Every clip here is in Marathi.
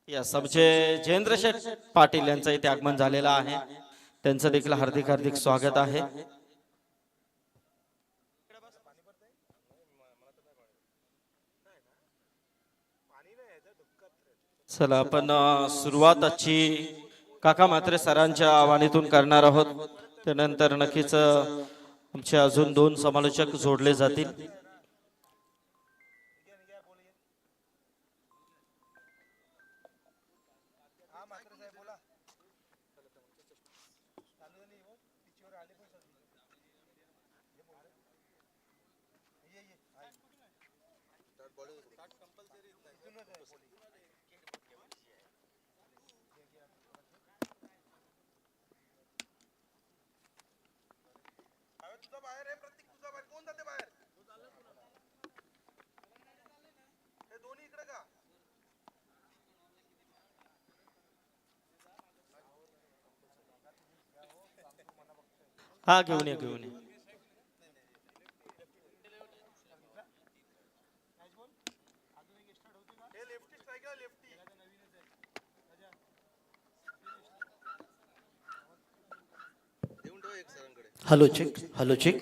यस, आमचे जयेंद्र शेठ पाटील यांचं इथे आगमन झालेलं आहे. त्यांचं देखील हार्दिक हार्दिक स्वागत आहे. चला आपण सुरुवात आजची काका म्हात्रे सरांच्या आव्हानातून करणार आहोत. त्यानंतर नक्कीच आमचे अजून दोन समालोचक जोडले जातील. हा घेऊन या घेऊन या. Hello check, hello check,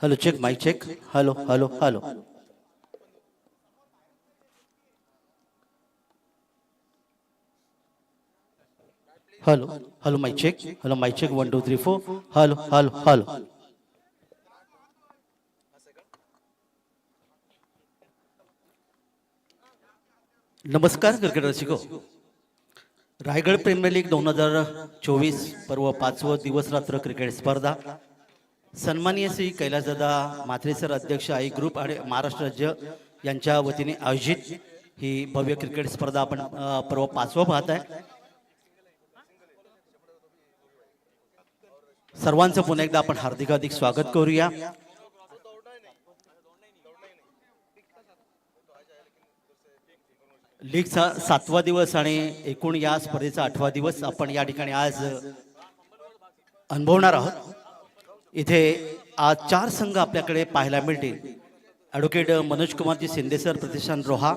hello check, mike check, hello hello hello. Hello hello mike check, hello mike check, 1 2 3 4, hello hello hello. नमस्कार क्रिकेट रसिको. रायगड प्रीमियर लीग 2024 पर्व 5व दिवस रात्र क्रिकेट स्पर्धा सन्माननीय श्री कैलासदादा म्हात्रे सर अध्यक्ष आई ग्रुप आणि महाराष्ट्र राज्य यांच्या वतीने आयोजित ही भव्य क्रिकेट स्पर्धा आपण पर्व 5वा पाहत आहे. सर्वांचं पुन्हा एकदा आपण हार्दिक हार्दिक स्वागत करूया. लीगचा 7वा दिवस आणि एकूण या स्पर्धेचा 8वा दिवस आपण या ठिकाणी आज अनुभवणार आहोत. इथे आज 4 संघ आपल्याकडे पाहायला मिळतील. ॲडव्होकेट मनोज कुमारजी शिंदे सर प्रतिष्ठान रोहा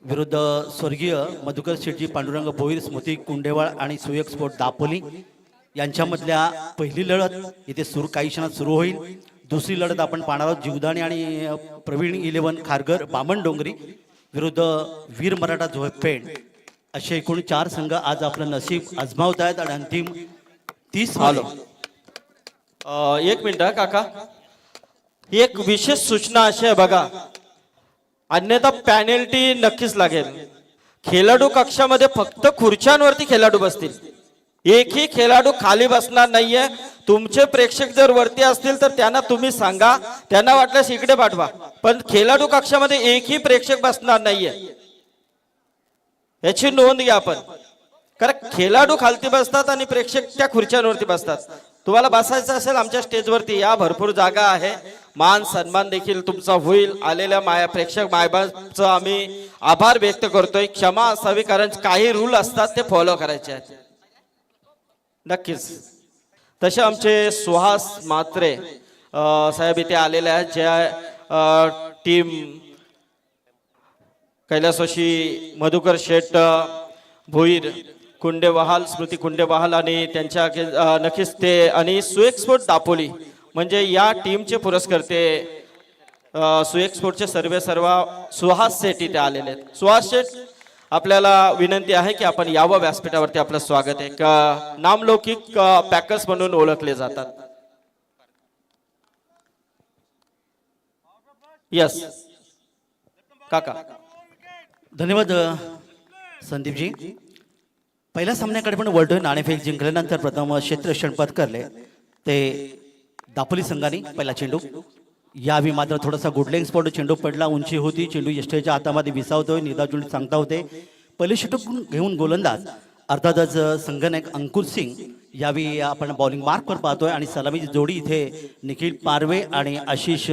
विरुद्ध स्वर्गीय मधुकर शेठजी पांडुरंग भोईर स्मृती कुंडेवाळ आणि सुयोग स्पोर्ट दापोली यांच्यामधल्या पहिली लढत इथे काही क्षणात सुरू होईल. दुसरी लढत आपण पाहणार आहोत जीवदानी आणि प्रवीण 11 खारघर बामण डोंगरी विरुद्ध वीर मराठा झोपेड असे एकूण 4 संघ आज आपलं नशीब आजमावत आहेत. आणि अंतिम 30 हॅलो, एक मिनिट काका, एक विशेष सूचना अशी आहे बघा, अन्यथा पॅनल्टी नक्कीच लागेल. खेळाडू कक्षामध्ये फक्त खुर्च्यांवरती खेळाडू बसतील, एकही खेळाडू खाली बसणार नाहीये. तुमचे प्रेक्षक जर वरती असतील तर त्यांना तुम्ही सांगा, त्यांना वाटल्यास इकडे पाठवा, पण खेळाडू कक्षामध्ये एकही प्रेक्षक बसणार नाहीये, याची नोंद घ्या आपण. कारण खेळाडू खालती बसतात आणि प्रेक्षक त्या खुर्च्यांवरती बसतात. तुम्हाला बसायचं असेल आमच्या स्टेजवरती या, भरपूर जागा आहे. मान सन्मान देखील तुमचा होईल. आलेल्या प्रेक्षक मायबापचं आम्ही आभार व्यक्त करतोय. क्षमा असावी, कारण काही रूल असतात ते फॉलो करायचे आहेत. नक्कीच तसे आमचे सुहास म्हात्रे साहेब इथे आलेले आहेत, ज्या टीम कैलासवासी मधुकर शेठ भोईर कुंडेबहाल स्मृती कुंडेबहाल आणि त्यांच्या नक्कीच ते आणि सुयोग स्पोर्ट दापोली म्हणजे या टीमचे पुरस्कर्ते सुयोग स्पोर्टचे सर्व सुहास शेठ इथे आलेले आहेत. सुहास शेठ, आपल्याला विनंती आहे की आपण यावं व्यासपीठावरती. आपलं स्वागत आहे. नामलौकिक पॅकर्स म्हणून ओळखले जातात. यस काका. धन्यवाद संदीपजी. पहिल्या सामन्याकडे पण वर्ल्ड नाणेफेक जिंकल्यानंतर प्रथम क्षेत्ररक्षण पत्करले ते दापोली संघाने. पहिला चेंडू यावी मात्र थोडासा गुडलेंग स्पॉट चेंडू पडला, उंची होती, चेंडू यष्टेच्या हातामध्ये विसावतोय. निदाजुंड सांगता होते पहिले षटक घेऊन गोलंदाज अर्थातच संघनायक अंकुर सिंग यावी आपण बॉलिंग मार्कवर पाहतोय. आणि सलामीची जोडी इथे निखिल पारवे आणि आशिष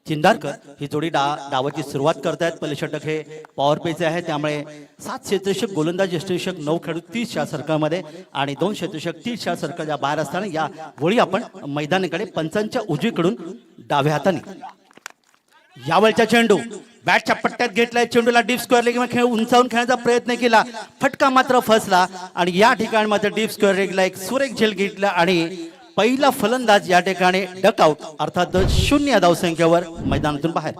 चिंदारकर ही जोडी डावाची सुरुवात करतायत. पहिले षटक हे पॉवर प्लेचे आहे, त्यामुळे 7 क्षेत्ररक्षक गोलंदाज, यष्टिरक्षक 9 खेळाडू 30 च्या सर्कलमध्ये आणि 2 क्षेत्ररक्षक 30 च्या सर्कलच्या बाहेर असताना या वळी आपण मैदानाकडे पंचांच्या उजवीकडून डाव्या हाताने यावलचा चेंडू बॅटच्या पट्ट्यात घेतलाय, चेंडूला डीप स्क्वेअर किंवा खेळ उंचावून खेळण्याचा प्रयत्न केला, फटका मात्र फसला आणि या ठिकाणी मात्र डीप स्क्वेअर लेगला एक सुरेख झेल घेतला आणि पहिला फलंदाज या ठिकाणी डकआउट अर्थात 0 धावसंख्येवर मैदानातून बाहेर.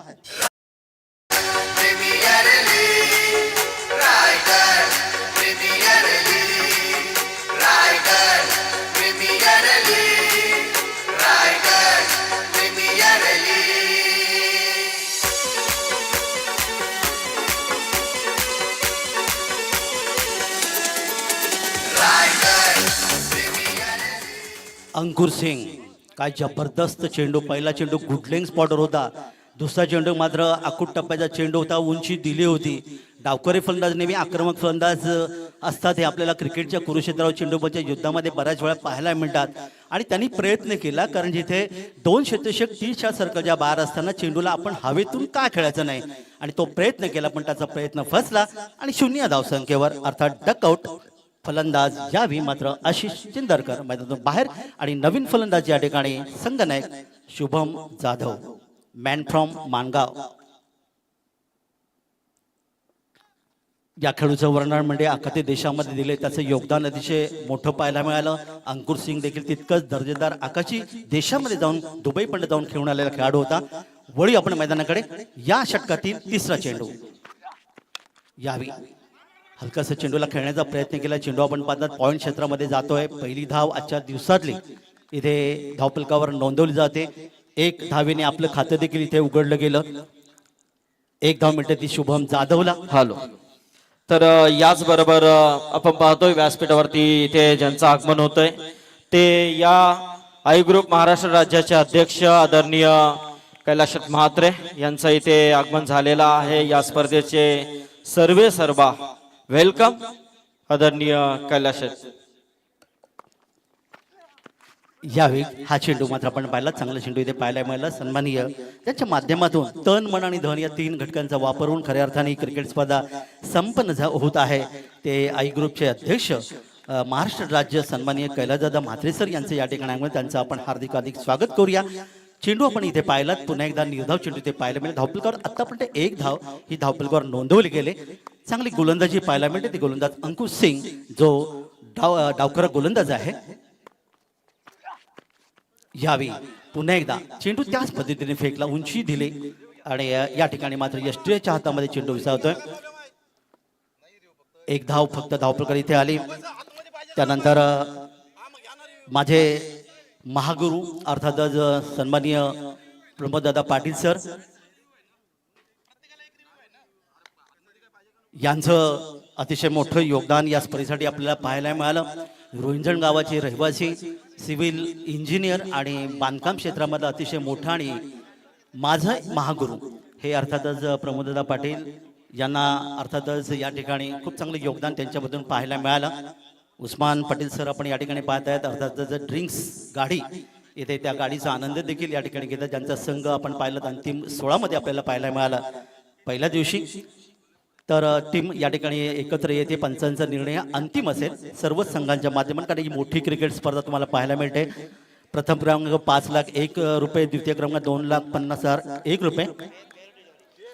अंकुर सिंग काय जबरदस्त चेंडू, पहिला चेंडू गुडलिंग स्पॉटवर होता, दुसरा चेंडू मात्र आखूट टप्प्याचा चेंडू होता, उंची दिली होती. डावकरी फलंदाज नेहमी आक्रमक फलंदाज असतात, हे आपल्याला क्रिकेटच्या कुरुक्षेत्रावर चेंडूबाच्या युद्धामध्ये बऱ्याच वेळा पाहायला मिळतात आणि त्यांनी प्रयत्न केला, कारण जिथे 2 क्षेत्ररक्षक 30च्या सर्कलच्या बाहेर असताना चेंडूला आपण हवेतून का खेळायचं नाही आणि तो प्रयत्न केला, पण त्याचा प्रयत्न फसला आणि 0 धावसंख्येवर अर्थात डकआउट. फलंदाज यावी मात्र आशिष चिंदरकर मैदानातून बाहेर आणि नवीन फलंदाज या ठिकाणी संघनायक शुभम जाधव, मॅन फ्रॉम मानगाव. या खेळूचं वर्णन म्हणजे अख्ख्या देशामध्ये दिले त्याचं योगदान अतिशय मोठं पाहायला मिळालं. अंकुर सिंग देखील तितकंच दर्जेदार आकाशी देशामध्ये जाऊन दुबई पण जाऊन खेळून आलेला खेळाडू होता. वळी आपण मैदानाकडे. या षटकातील तिसरा चेंडू यावी हलकासा चेंडूला खेळण्याचा प्रयत्न केला, चेंडू आपण पाहतात पॉइंट क्षेत्रामध्ये जातोय. पहिली धाव आजच्या दिवसातली इथे धावफलकावर नोंदवली जाते. 1 धावेने आपलं खातं देखील इथे उघडलं गेलं. 1 धाव मिळते ती शुभम जाधवला. हॅलो. तर याच बरोबर आपण पाहतोय व्यासपीठावरती इथे ज्यांचं आगमन होतंय ते या आई ग्रुप महाराष्ट्र राज्याचे अध्यक्ष आदरणीय कैलाश म्हात्रे यांचं इथे आगमन झालेलं आहे. या स्पर्धेचे सर्वा वेलकम आदरणीय कैलाश. यावेळी हा चेंडू मात्र आपण पाहिला, चांगला चेंडू इथे पाहायला मिळाला. सन्माननीय त्यांच्या माध्यमातून तन मन आणि धन या 3 घटकांचा वापर करून खऱ्या अर्थाने क्रिकेट स्पर्धा संपन्न होत आहे. ते आई ग्रुपचे अध्यक्ष महाराष्ट्र राज्य सन्माननीय कैलासदादा म्हात्रे सर यांचे या ठिकाणी त्यांचं आपण हार्दिक स्वागत करूया. चेंडू आपण इथे पाहिलात, पुन्हा एकदा निर्धाव चेंडू इथे पाहायला मिळेल. धावपलकावर आतापर्यंत 1 धाव ही धावपलकावर नोंदवली गेले. चांगली गोलंदाजी पाहायला मिळते. ते गोलंदाज अंकुर सिंग जो डावकर गोलंदाज आहे. यावी पुन्हा एकदा चेंडू त्याच पद्धतीने फेकला, उंची दिली आणि या ठिकाणी मात्र यष्टीच्या हातामध्ये चेंडू विसावतोय. 1 धाव फक्त धावपलकार इथे आली. त्यानंतर माझे महागुरु अर्थातच सन्माननीय प्रमोददादा पाटील सर यांचं अतिशय मोठं योगदान या स्पर्धेसाठी आपल्याला पाहायला मिळालं. रोहिंजण गावाचे रहिवासी, सिव्हिल इंजिनियर आणि बांधकाम क्षेत्रामध्ये अतिशय मोठा आणि माझं महागुरु हे अर्थातच प्रमोददादा पाटील यांना अर्थातच या ठिकाणी खूप चांगलं योगदान त्यांच्यामधून पाहायला मिळालं. उस्मान पाटील सर आपण या ठिकाणी पाहत आहेत. अर्थातच ड्रिंक्स गाडी इथे त्या गाडीचा आनंद देखील या ठिकाणी घेतात. ज्यांचा संघ आपण पाहिलं अंतिम 16 मध्ये आपल्याला पाहायला मिळाला पहिल्या दिवशी. तर टीम या ठिकाणी एकत्र येते. पंचांचा निर्णय अंतिम असेल सर्वच संघांच्या माध्यमातून, कारण ही मोठी क्रिकेट स्पर्धा तुम्हाला पाहायला मिळते. प्रथम क्रमांक 5,01,000 रुपये, द्वितीय क्रमांक 2,50,001 रुपये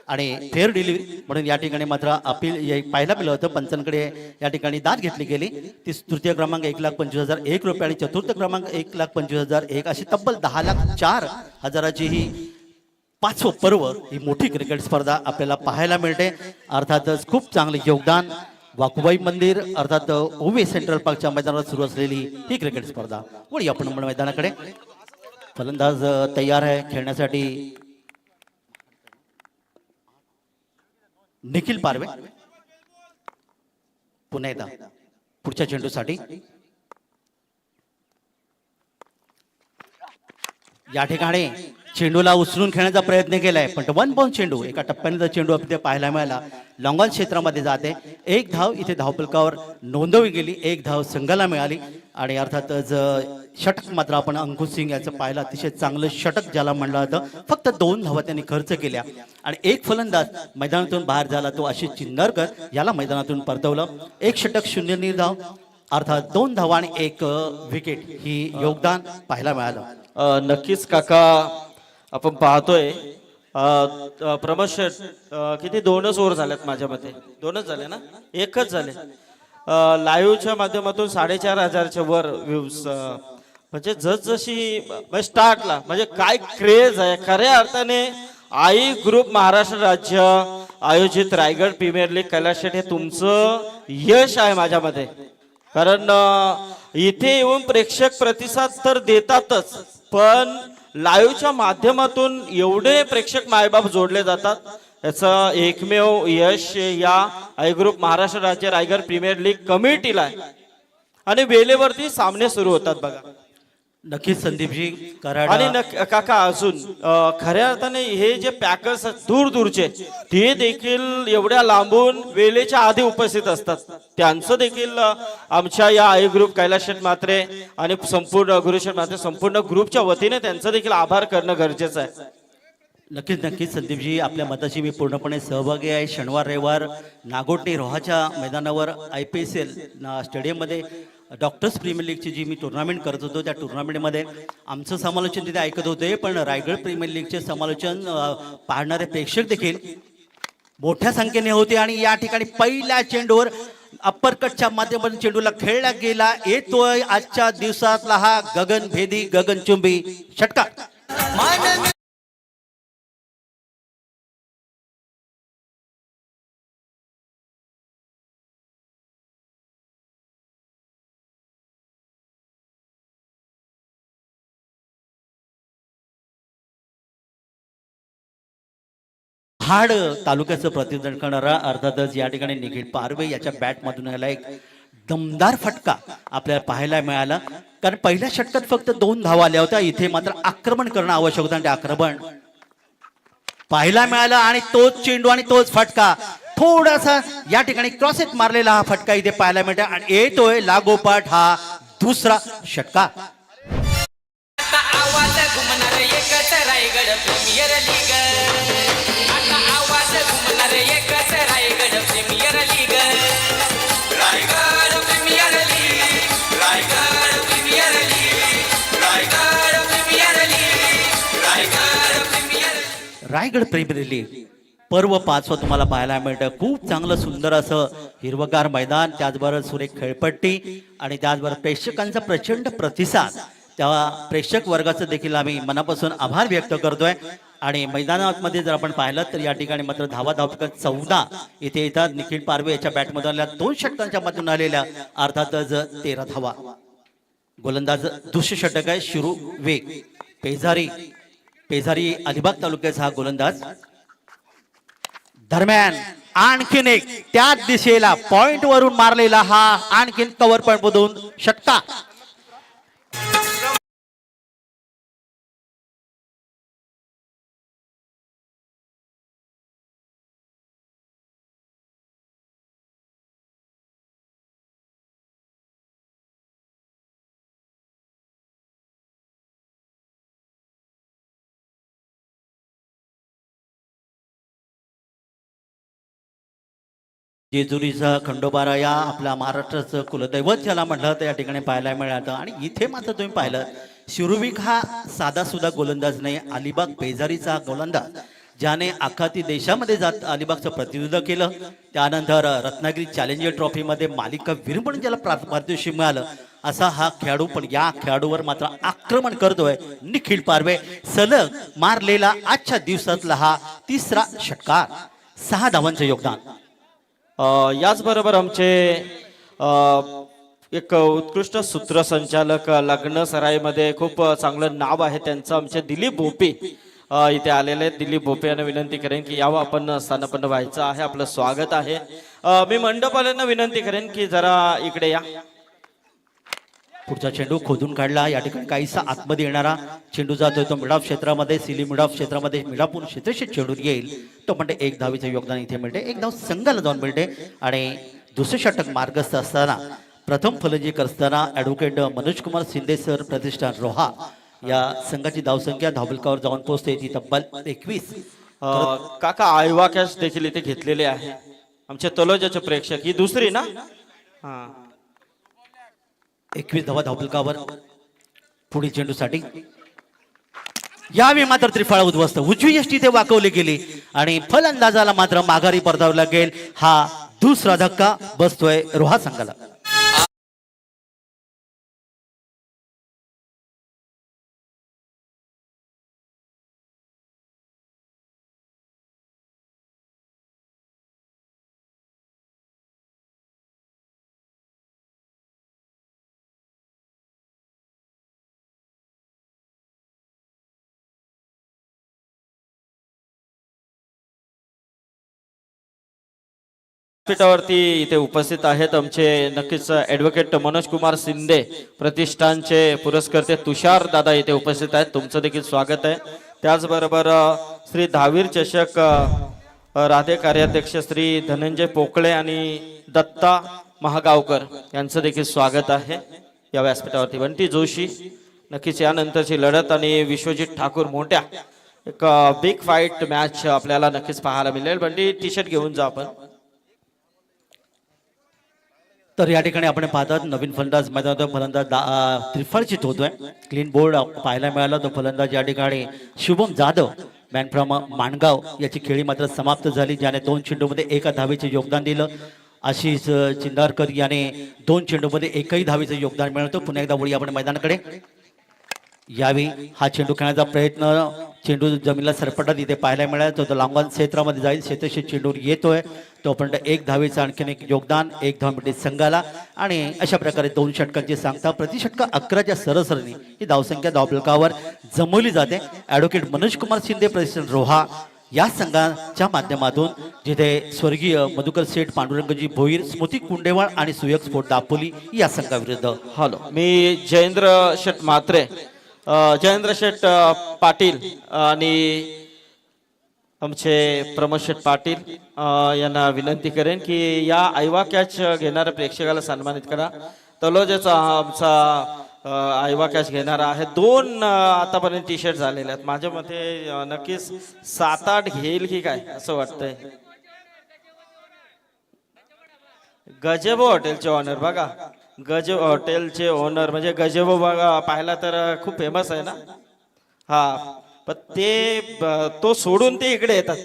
आणि फेअर डिलिव्हरी म्हणून या ठिकाणी मात्र अपील पाहायला मिळालं होतं. पंचांकडे या ठिकाणी दाद घेतली गेली. ती तृतीय क्रमांक 1,25,001 रुपये आणि चतुर्थ क्रमांक 1,25,001 अशी तब्बल 10,04,000ची ही 5वं पर्व ही मोठी क्रिकेट स्पर्धा आपल्याला पाहायला मिळते. अर्थातच खूप चांगले योगदान वाकुबाई मंदिर अर्थात ओवे सेंट्रल पार्कच्या मैदानावर सुरू असलेली ही क्रिकेट स्पर्धा. वळी आपण मैदानाकडे. फलंदाज तयार आहे खेळण्यासाठी. निखिल पारवे पुन्हा एकदा पुढच्या चेंडूसाठी. या ठिकाणी चेंडूला उचलून खेळण्याचा प्रयत्न केलाय, पण 1 बाउंड चेंडू एका टप्प्याने चेंडू इथे पाहायला मिळाला. लॉंगॉन क्षेत्रामध्ये जाते. 1 धाव इथे धावपलकावर नोंदवली गेली. 1 धाव संघाला मिळाली आणि अर्थातच षटक मात्र आपण अंकुर सिंग याचं पाहिलं. अतिशय चांगलं षटक ज्याला म्हणलं जातं. फक्त 2 धावा त्यांनी खर्च केल्या आणि 1 फलंदाज मैदानातून बाहेर झाला, तो आशिष चिंदरकर याला मैदानातून परतवलं. 1 षटक 0 निर्धाव अर्थात 2 धावा आणि 1 विकेट ही योगदान पाहायला मिळालं. नक्कीच काका आपण पाहतोय प्रमोद शेठ, किती 2च ओव्हर झाल्यात माझ्या मते, 2च झाले ना, 1च झाले. लाईव्हच्या माध्यमातून 4,500च्या वर व्ह्यूज, म्हणजे जसजशी म्हणजे स्टार्टला म्हणजे काय क्रेज आहे खऱ्या अर्थाने. आई ग्रुप महाराष्ट्र राज्य आयोजित रायगड प्रीमियर लीग कैलास शेठ, हे तुमचं यश आहे माझ्यामध्ये. कारण इथे येऊन प्रेक्षक प्रतिसाद तर देतातच, पण लाईव्हच्या माध्यमातून एवढे प्रेक्षक मायबाप जोडले जातात, याचं एकमेव यश या आय ग्रुप महाराष्ट्र राज्य रायगड प्रीमियर लीग कमिटीला आहे. आणि वेळेवरती सामने सुरू होतात बघा. नक्कीच संदीपजी कराड. आणि काका अजून खऱ्या अर्थाने हे जे पॅकर्स दूर दूरचे, ते देखील एवढ्या लांबून वेळेच्या आधी उपस्थित असतात. त्यांचं देखील आमच्या या आई ग्रुप कैलास शेठ म्हात्रे आणि संपूर्ण गुरुशेठ म्हात्रे संपूर्ण ग्रुपच्या वतीने त्यांचं देखील आभार करणं गरजेचं आहे. नक्कीच नक्कीच संदीपजी, आपल्या मताशी मी पूर्णपणे सहभागी आहे. शनिवार रविवार नागोटणी रोहाच्या मैदानावर IPSL स्टेडियममध्ये डॉक्टर्स प्रीमियर लीगची जी मी टुर्नामेंट करत होतो, त्या टुर्नामेंटमध्ये आमचं समालोचन तिथे ऐकत होते. पण रायगड प्रीमियर लीगचे समालोचन पाहणारे प्रेक्षक देखील मोठ्या संख्येने होते. आणि या ठिकाणी पहिल्या चेंडूवर अप्परकटच्या माध्यमातून चेंडूला खेळला गेला. येतोय आजच्या दिवसातला हा गगनभेदी गगनचुंबी षटकार. महाड तालुक्याचं प्रतिनिधित्व करणारा अर्थातच या ठिकाणी निखिल पारवे याच्या बॅटमधून याला एक दमदार फटका आपल्याला पाहायला मिळाला. कारण पहिल्या षटकात फक्त 2 धावा आल्या होत्या, इथे मात्र आक्रमण करणं आवश्यक होतं आणि ते आक्रमण पाहायला मिळालं. आणि तोच चेंडू आणि तोच फटका, थोडासा या ठिकाणी क्रॉसेट मारलेला हा फटका इथे पाहायला मिळतो. आणि येतोय लागोपाठ हा दुसरा षटकार. आवाज घुमणार एकच रायगड प्रीमियर लीग, आता आवाज घुमणार एकच Raigad premier league, Raigad premier league, Raigad premier league, Raigad premier league, Raigad premier. Raigad premier league पर्व 5 तुम्हाला पाहायला मिळतं. खूप चांगलं सुंदर असं हिरवगार मैदान, त्याचबरोबर सुरेख खेळपट्टी आणि त्याचबरोबर प्रेक्षकांचा प्रचंड प्रतिसाद. त्या प्रेक्षक वर्गाचं देखील आम्ही मनापासून आभार व्यक्त करतोय. आणि मैदानामध्ये जर आपण पाहिलं तर या ठिकाणी मात्र धावा 14 इथे येतात. निखिल पारवे याच्या बॅटमधून 2 षटकांच्या मधून आलेल्या अर्थातच 13 धावा. गोलंदाज दुसरे षटक आहे शिरू वेग पेजारी अलिबाग तालुक्याचा हा गोलंदाज. दरम्यान आणखीन एक त्याच दिशेला पॉइंट वरून मारलेला हा आणखीन कव्हर पॉइंट मधून षटकार. जेजुरीचा खंडोबारा या आपल्या महाराष्ट्राचं कुलदैवत ज्याला म्हटलं तर या ठिकाणी पाहायला मिळालं. आणि इथे मात्र तुम्ही पाहिलं शिरुविक हा साधा सुद्धा गोलंदाज नाही, अलिबाग पेजारीचा गोलंदाज ज्याने अख्खाती देशामध्ये जात अलिबागचं प्रतिनिधित्व केलं. त्यानंतर रत्नागिरी चॅलेंजर ट्रॉफीमध्ये मालिकावीर म्हणून ज्याला पारितोषिक मिळालं असा हा खेळाडू. पण या खेळाडूवर मात्र आक्रमण करतोय निखिल पारवे. सलग मारलेला आजच्या दिवसातला हा तिसरा षटकार. 6 धावांचं योगदान. याचबरोबर आमचे एक उत्कृष्ट सूत्रसंचालक, लग्न सराईमध्ये खूप चांगलं नाव आहे त्यांचं, आमचे दिलीप भोपे इथे आलेले आहेत. दिलीप भोपे यांना विनंती करेन की यावं आपण स्थानापन्न व्हायचं आहे, आपलं स्वागत आहे. मी मंडपाल्यांना विनंती करेन की जरा इकडे या. पुढचा चेंडू खोदून काढला. या ठिकाणी काहीसा आतमध्ये येणारा चेंडू जातोय तो मिडाफ क्षेत्रामध्ये, सिली मिडाफ क्षेत्रामध्ये मिडापूर क्षेत्रशी चेंडू येईल तो म्हणजे 1 धावीचं योगदान इथे मिळते. 1 धाव संघाला जाऊन मिळते. आणि दुसरे षटक मार्गस्थ असताना प्रथम फलंदाजी करताना ॲडव्होकेट मनोज कुमार शिंदे सर प्रतिष्ठान रोहा या संघाची धावसंख्या धावफलकावर जाऊन पोहोचते ती तब्बल 21. काका आयवा कॅश देखील इथे घेतलेले आहे आमचे तलोजाचे प्रेक्षक. ही दुसरी ना? हा, 21 धावा धावफलकावर. पुढील चेंडूसाठी यावेळी मात्र त्रिफळा उद्ध्वस्त, उजवी यष्टी ते वाकवली गेली आणि फलंदाजाला मात्र माघारी परतावं लागेल. हा दुसरा धक्का बसतोय रोहा संघाला. व्यासपीठावरती इथे उपस्थित आहेत आमचे नक्कीच ॲडव्होकेट मनोज कुमार शिंदे प्रतिष्ठानचे पुरस्कर्ते तुषार दादा इथे उपस्थित आहेत. तुमचं देखील स्वागत आहे. त्याचबरोबर श्री दहावीर चषक राधे कार्याध्यक्ष श्री धनंजय पोकळे आणि दत्ता महागावकर यांचं देखील स्वागत आहे या व्यासपीठावरती. बंटी जोशी नक्कीच यानंतरची लढत आणि विश्वजित ठाकूर मोठ्या एक बिग फाईट मॅच आपल्याला नक्कीच पाहायला मिळेल. बंटी टी शर्ट घेऊन जा आपण. तर या ठिकाणी आपण पाहतात नवीन फलंदाज मैदानात फलंदाज त्रिफळची होतोय. क्लीन बोर्ड पाहायला मिळाला. तो फलंदाज या ठिकाणी शुभम जाधव मॅन फ्रॉम माणगाव याची खेळी मात्र समाप्त झाली, ज्याने 2 चेंडूमध्ये 1 धावेचे योगदान दिलं. आशिष चिंदारकर याने 2 चेंडूमध्ये 1ही धावेचे योगदान मिळवतो. पुन्हा एकदा वळी आपण मैदानाकडे. यावेळी हा चेंडू खेळण्याचा प्रयत्न, चेंडू जमिनीला सरपटत इथे पाहायला मिळाला. तो लांबन क्षेत्रामध्ये जाईल, क्षेत्रशी चेंडू येतोय तोपर्यंत 1 धावेचं आणखीन एक योगदान, 1 धाव मिळते संघाला. आणि अशा प्रकारे 2 षटकांची सांगता प्रतिषटक 11च्या सरसरीने ही धावसंख्या धावफलकावर जमवली जाते. ॲडव्होकेट मनोज कुमार शिंदे प्रतिष्ठान रोहा या संघाच्या माध्यमातून जिथे स्वर्गीय मधुकर शेठ, पांडुरंगजी भोईर, स्मृती कुंडेवाळ आणि सुयोग स्फोट दापोली या संघाविरुद्ध. हॅलो, मी जयेंद्र शेठ म्हात्रे, जयेंद्र शेठ पाटील आणि आमचे प्रमोद शेठ पाटील यांना विनंती करेन की या आयवा कॅच घेणाऱ्या प्रेक्षकाला सन्मानित करा. तलोजाचा आमचा आयवा कॅच घेणारा आहे. 2 आतापर्यंत टी शर्ट झालेले आहेत. माझ्या मते नक्कीच 7-8 घेईल की काय असं वाटतंय. गजेबो हॉटेलचे ऑनर बघा, गजेब हॉटेलचे ओनर म्हणजे गजेबो बघा, पाहिला तर खूप फेमस आहे ना. हा, पण ते तो सोडून ते इकडे येतात.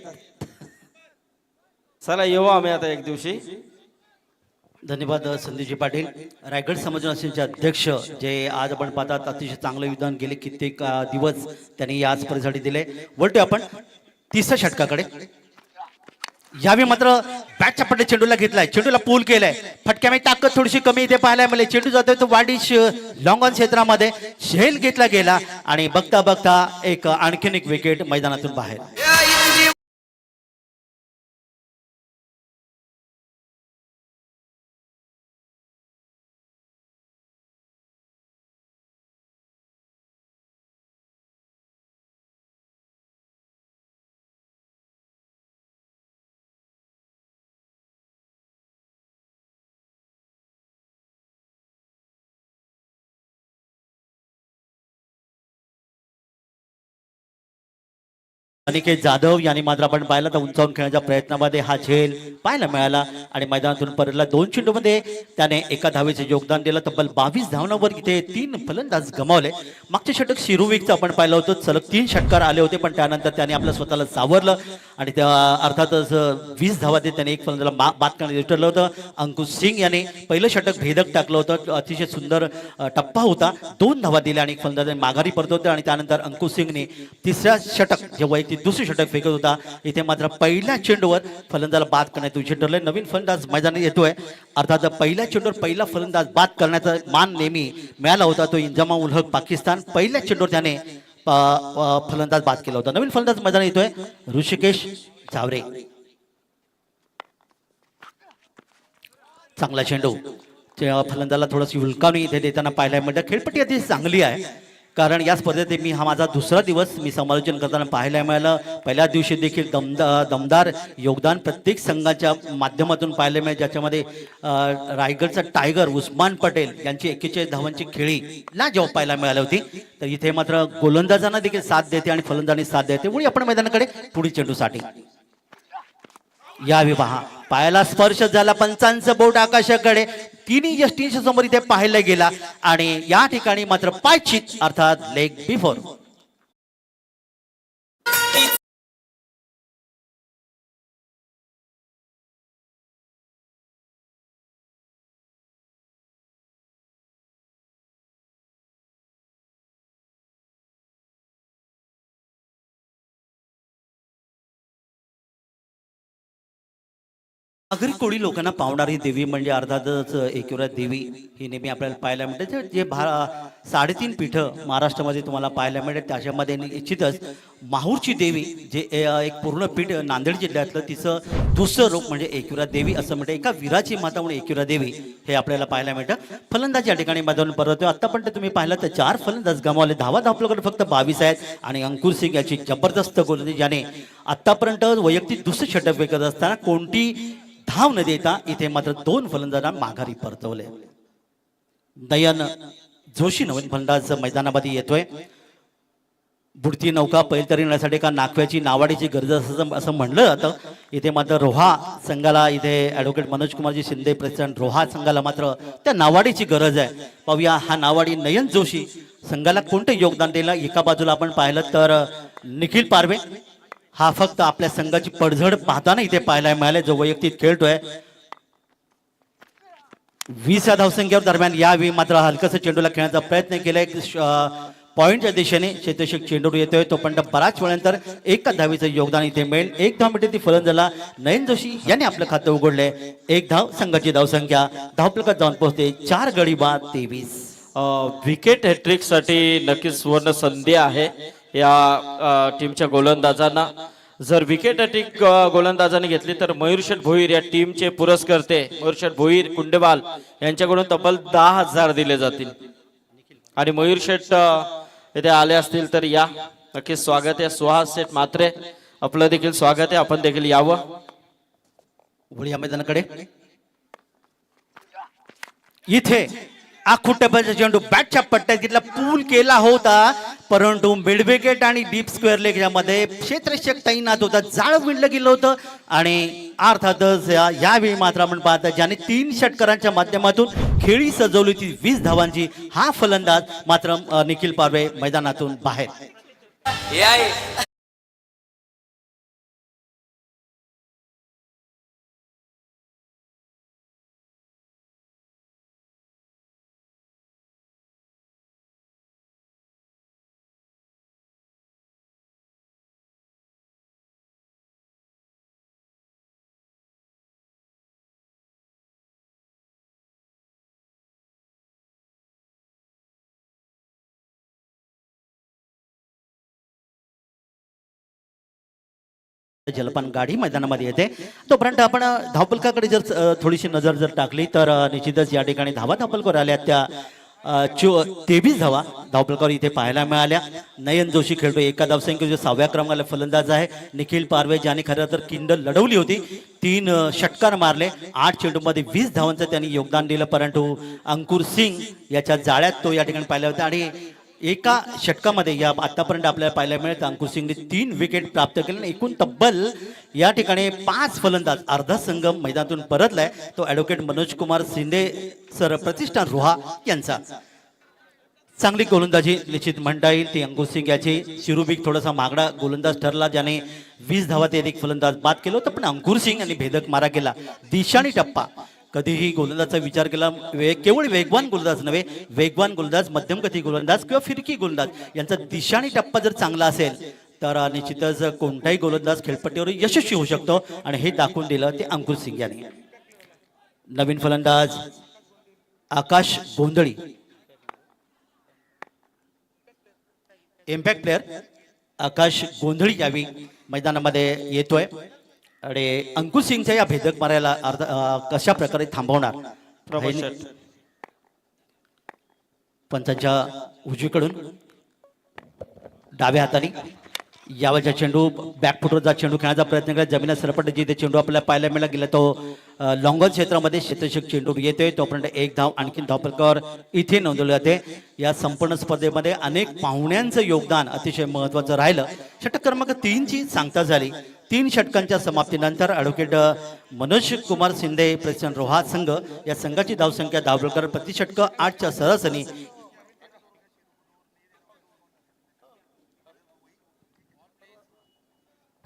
चला येऊ आम्ही आता एक दिवशी. धन्यवाद संदीपजी पाटील, रायगड समाज असण्याचे अध्यक्ष, जे आज आपण पाहतात अतिशय चांगलं विधान गेले कित्येक दिवस त्यांनी या स्पर्धेसाठी दिले. वळतो आपण 3ऱ्या षटकाकडे. यावेळी मात्र बॅटच्या पट्टे चेंडूला घेतलाय, चेंडूला पूल केलाय, फटक्यामध्ये ताकद थोडीशी कमी इथे पाहायला मिळेल. चेंडू जातोय तो वाडिश लॉंग ऑन क्षेत्रामध्ये, झेल घेतला गेला आणि बघता बघता एक आणखीन एक विकेट मैदानातून बाहेर. अनिकेत जाधव यांनी मात्र आपण पाहिला तर उंचावून खेळण्याच्या प्रयत्नामध्ये हा झेल पाहायला मिळाला आणि मैदानातून परतला. 2 चेंडूमध्ये त्याने 1 धावेचे योगदान दिलं. तब्बल 22 धावांवर इथे 3 फलंदाज गमावले. मागचे षटक शिरोविकचं आपण पाहिलं होतं, सलग 3 षटकार आले होते, पण त्यानंतर त्याने आपलं स्वतःला सावरलं आणि त्या अर्थातच 20 धावा देत त्याने 1 फलंदाजाला बाद करण्यात ठरलं होतं. अंकुश सिंग याने पहिलं षटक भेदक टाकलं होतं, अतिशय सुंदर टप्पा होता, 2 धावा दिल्या आणि 1 फलंदाज माघारी परत होतं. आणि त्यानंतर अंकुश सिंगने 3ऱ्या षटक जे वैयक्तिक दुसरे षटक फेकत होता, इथे मात्र पहिल्या चेंडूवर फलंदाजाला बाद करण्यात उशीर ठरले. नवीन फलंदाज मैदानात येतोय. अर्थात पहिल्या चेंडूवर पहिला फलंदाज बाद करण्याचा मान नेहमी मिळाला होता तो इंजामा उल हक पाकिस्तान. पहिल्या चेंडूवर त्याने फलंदाज बाद केला होता. नवीन फलंदाज मैदानात येतोय ऋषिकेश जावरे. चांगला चेंडू फलंदाजाला थोडीशी हुलकावणी इथे देताना पाहायला मिळतं. खेळपट्टी अतिशय चांगली आहे, कारण या स्पर्धेत मी हा माझा 2रा दिवस मी समालोचन करताना पाहायला मिळालं. पहिल्या दिवशी देखील दमदार योगदान प्रत्येक संघाच्या माध्यमातून पाहायला मिळेल, ज्याच्यामध्ये रायगडचा टायगर उस्मान पटेल यांची 41 धावांची खेळी लाजवाब पाहायला मिळाली होती. तर इथे मात्र गोलंदाजांना देखील साथ देते आणि फलंदाजांनी साथ देते. वळी आपण मैदानाकडे पुढील चेंडूसाठी. या विवाह पायाला स्पर्श झाला, पंचांचं बोट आकाशाकडे, 3 यष्टींच्या समोर इथे पाहायला गेला आणि या ठिकाणी मात्र पायचीत अर्थात लेग बिफोर. आगरी कोळी लोकांना पावणारी देवी म्हणजे अर्थातच एकविरा देवी ही नेहमी आपल्याला पाहायला मिळते. जे 3.5 पीठं महाराष्ट्रामध्ये तुम्हाला पाहायला मिळते. त्याच्यामध्ये निश्चितच माहूरची देवी जे एक पूर्ण पीठ नांदेड जिल्ह्यातलं तिचं दुसरं रूप म्हणजे एकविरा देवी असं म्हणते. एका वीराची माता म्हणून एकविरा देवी हे आपल्याला पाहायला मिळतं. फलंदाज या ठिकाणी मधून परत आतापर्यंत तुम्ही पाहिलं तर 4 फलंदाज गमावले. धावा आपल्याकडे फक्त 22 आहेत आणि अंकुर सिंग याची जबरदस्त गोलंदाजी ज्याने आतापर्यंत वैयक्तिक दुसरं षटक विकत असताना कोणती धाव न देता इथे मात्र 2 फलंदाजांना माघारी परतवले. नयन जोशी नवीन फलंदाज मैदानामध्ये येतोय. बुडती नौका पैलतरी नेण्यासाठी का नाकव्याची नावाडीची गरज असं म्हणलं जातं. इथे मात्र रोहा संघाला इथे ॲडव्होकेट मनोज कुमारजी शिंदे प्रेसिडेंट रोहा संघाला मात्र त्या नावाडीची गरज आहे. पाहूया हा नावाडी नयन जोशी संघाला कोणतं योगदान दिलं. एका बाजूला आपण पाहिलं तर निखिल पारवे हा फक्त आपल्या संघाची पडझड पाहताना इथे पाहायला मिळाले. जो वैयक्तिक खेळतोय 20 या धावसंख्येवर दरम्यान यावेळी मात्र हलकस चेंडूला खेळण्याचा प्रयत्न केलाय. पॉइंटच्या दिशेने क्षेत्ररक्षक चेंडू येतोय. तो पण बराच वेळानंतर एका धावीचं योगदान इथे मिळेल. 1 धाव मिळते ती फलंदाजाला नयन जोशी यांनी आपलं खातं उघडलंय. 1 धाव संघाची धावसंख्या धावफलकात जाऊन पोहोचते 4 गडी बाद 23. विकेट हॅट्रिक साठी नक्कीच सुवर्ण संधी आहे या टीमच्या गोलंदाजांना. जर विकेट हॅट्रिक गोलंदाजाने घेतली तर मयूरशेठ भोईर या टीमचे पुरस्कर्ते मयूरशेठ भोईर कुंडेबाल यांच्याकडून तब्बल 10,000 दिले जातील. आणि मयूरशेठ येथे आले असतील तर या नक्कीच स्वागत आहे. सुहास शेठ मात्रे आपलं देखील स्वागत आहे. आपण देखील यावं. वळूया मैदानाकडे. इथे आखुट्यापर्यंत चेंडू बॅटच्या पट्ट्यात घेतला. पूल केला होता परंतु मिड विकेट आणि डीप स्क्वेअर लेग यामध्ये क्षेत्ररक्षक तैनात होता. जाळ विणलं गेलं होतं आणि अर्थातच यावेळी मात्र आपण पाहता ज्याने 3 षटकारांच्या माध्यमातून खेळी सजवली होती 20 धावांची हा फलंदाज मात्र निखिल पारवे मैदानातून बाहेर. जलपान गाडी मैदानामध्ये येते. तोपर्यंत आपण धावपलकाकडे जर थोडीशी नजर जर टाकली तर निश्चितच या ठिकाणी धावपलकावर आल्या त्या 23 धावा धावपलकावर इथे पाहायला मिळाल्या. नयन जोशी खेळतो. एका धावसंख्येच्या 6व्या क्रमांकाला फलंदाज आहे. निखिल पारवे ज्याने खरं तर किंडल लढवली होती. 3 षटकार मारले. 8 चेंडूमध्ये 20 धावांचं त्यांनी योगदान दिलं. परंतु अंकुर सिंग याच्या जाळ्यात तो या ठिकाणी पाहिला होता आणि एका षटकामध्ये या आतापर्यंत आपल्याला पाहायला मिळतं अंकुर सिंगने 3 विकेट प्राप्त केले. एकूण तब्बल या ठिकाणी 5 फलंदाज अर्धा संघ मैदानातून परतलाय. तो ॲडव्होकेट मनोज कुमार शिंदे सर प्रतिष्ठान रोहा यांचा. चांगली गोलंदाजी निश्चित म्हणता येईल ती अंकुर सिंग याची. शिरूबिक थोडासा मागडा गोलंदाज ठरला ज्याने 20 धावात एक फलंदाज बाद केलं होतं. पण अंकुर सिंग यांनी भेदक मारा केला. दिशाणी टप्पा कधीही गोलंदाजचा विचार केला केवळ वेगवान गोलंदाज नव्हे, वेगवान गोलंदाज मध्यमगती गोलंदाज किंवा फिरकी गोलंदाज यांचा दिशाणी टप्पा जर चांगला असेल तर निश्चितच कोणताही गोलंदाज खेळपट्टीवर यशस्वी होऊ शकतो आणि हे दाखवून दिलं ते अंकुर सिंग यांनी. नवीन फलंदाज आकाश गोंधळी इम्पॅक्ट प्लेअर आकाश गोंधळी यावी मैदानामध्ये येतोय आणि अंकुर सिंगच्या या भेदक मारायला कशा प्रकारे थांबवणार. पंचांच्या उजवीकडून डाव्या हाताने यावरचा चेंडू बॅकफुटवरचा चेंडू खेळण्याचा प्रयत्न केला. जमिनीत सरपट जिथे चेंडू आपल्याला पाहायला मिळाला गेला तो लॉंगॉन क्षेत्रामध्ये क्षेत्ररक्षक चेंडू येतोय. तोपर्यंत 1 धाव आणखी धावफलकावर इथे नोंदवले जाते. या संपूर्ण स्पर्धेमध्ये अनेक पाहुण्यांचं योगदान अतिशय महत्त्वाचं राहिलं. षटक क्रमांक 3 ची सांगता झाली. 3 षटकांच्या समाप्तीनंतर ॲडव्होकेट मनोज कुमार शिंदे प्रेसिडेंट रोहा संघ या संघाची धावसंख्या धावफलकावर प्रति षटक 8च्या सरासरी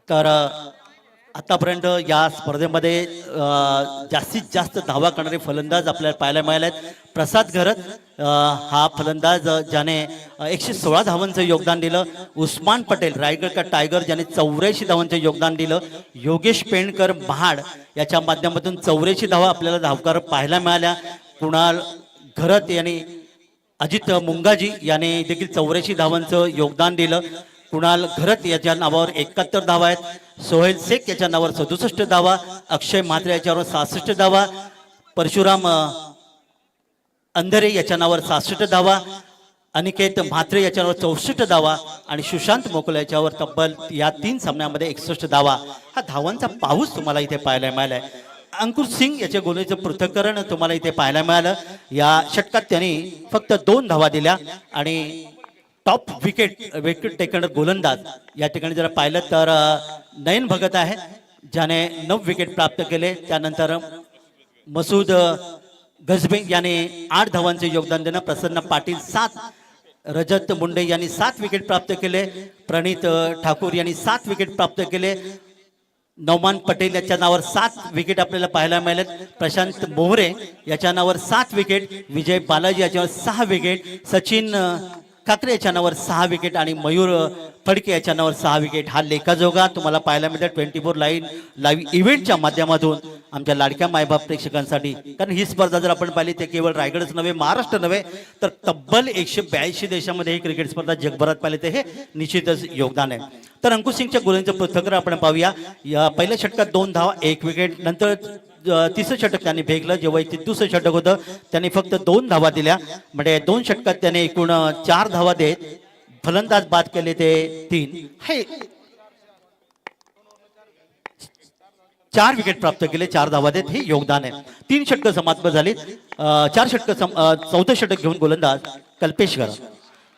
तर आतापर्यंत या स्पर्धेमध्ये जास्तीत जास्त धावा करणारे फलंदाज आपल्याला पाहायला मिळाले आहेत. प्रसाद घरत हा फलंदाज ज्याने 116 धावांचं योगदान दिलं. उस्मान पटेल रायगड का टायगर ज्याने 84 धावांचं योगदान दिलं. योगेश पेंडकर महाड याच्या माध्यमातून 84 धावा आपल्याला धावकार पाहायला मिळाल्या. कुणाल घरत यांनी अजित मुंगाजी याने देखील 84 धावांचं योगदान दिलं. कुणाल घरत याच्या नावावर 71 धावा आहेत. सोहेल शेख याच्या नावावर 67 धावा. अक्षय म्हात्रे याच्यावर 66 धावा. परशुराम अंधरे याच्या नावावर 66 धावा. अनिकेत म्हात्रे याच्यावर 64 धावा आणि सुशांत मोकल याच्यावर तब्बल या 3 सामन्यामध्ये 61 धावा. हा धावांचा पाऊस तुम्हाला इथे पाहायला मिळालाय. अंकुर सिंग याच्या गोलीचं पृथक्करण तुम्हाला इथे पाहायला मिळालं. या षटकात त्यांनी फक्त 2 धावा दिल्या आणि टॉप विकेट टेकन गोलंदाज या ठिकाणी जर पाहिलं तर नयन भगत आहे ज्याने 9 विकेट प्राप्त केले. त्यानंतर मसूद गजबे याने 8 धावांचे योगदान देणं. प्रसन्न पाटील 7. रजत मुंडे यांनी 7 विकेट प्राप्त केले. प्रणित ठाकूर यांनी 7 विकेट प्राप्त केले. नौमान पटेल याच्या नावावर 7 विकेट आपल्याला पाहायला मिळालेत. प्रशांत मोहरे याच्या नावावर 7 विकेट. विजय बालाजी याच्यावर 6 विकेट. सचिन काकरे याच्या नावावर 6 विकेट आणि मयूर फडके याच्या नावावर 6 विकेट. हा लेखाजोगा तुम्हाला पाहायला मिळतो 24 लाईव्ह इव्हेंटच्या माध्यमातून आमच्या लाडक्या मायबाप प्रेक्षकांसाठी. कारण ही स्पर्धा जर आपण पाहिली ते केवळ रायगडच नव्हे, महाराष्ट्र नव्हे तर तब्बल 182 देशामध्ये ही क्रिकेट स्पर्धा जगभरात पाहिली ते हे निश्चितच योगदान आहे. तर अंकुश सिंगच्या गोलांचं पृथक्करण आपण पाहूया. या पहिल्या षटकात 2 धावा 1 विकेट. नंतर तिसरं षटक त्यांनी फेकलं. जेव्हा ते दुसरं षटक होतं त्यांनी फक्त 2 धावा दिल्या. म्हणजे 2 षटकात त्याने एकूण 4 धावा देत फलंदाज बाद केले ते 3. हे 4 विकेट प्राप्त केले, 4 धावा देत हे योगदान आहे. 3 षटकं समाप्त झाली. 4 षटकं 4थं षटक घेऊन गोलंदाज कल्पेश घरत.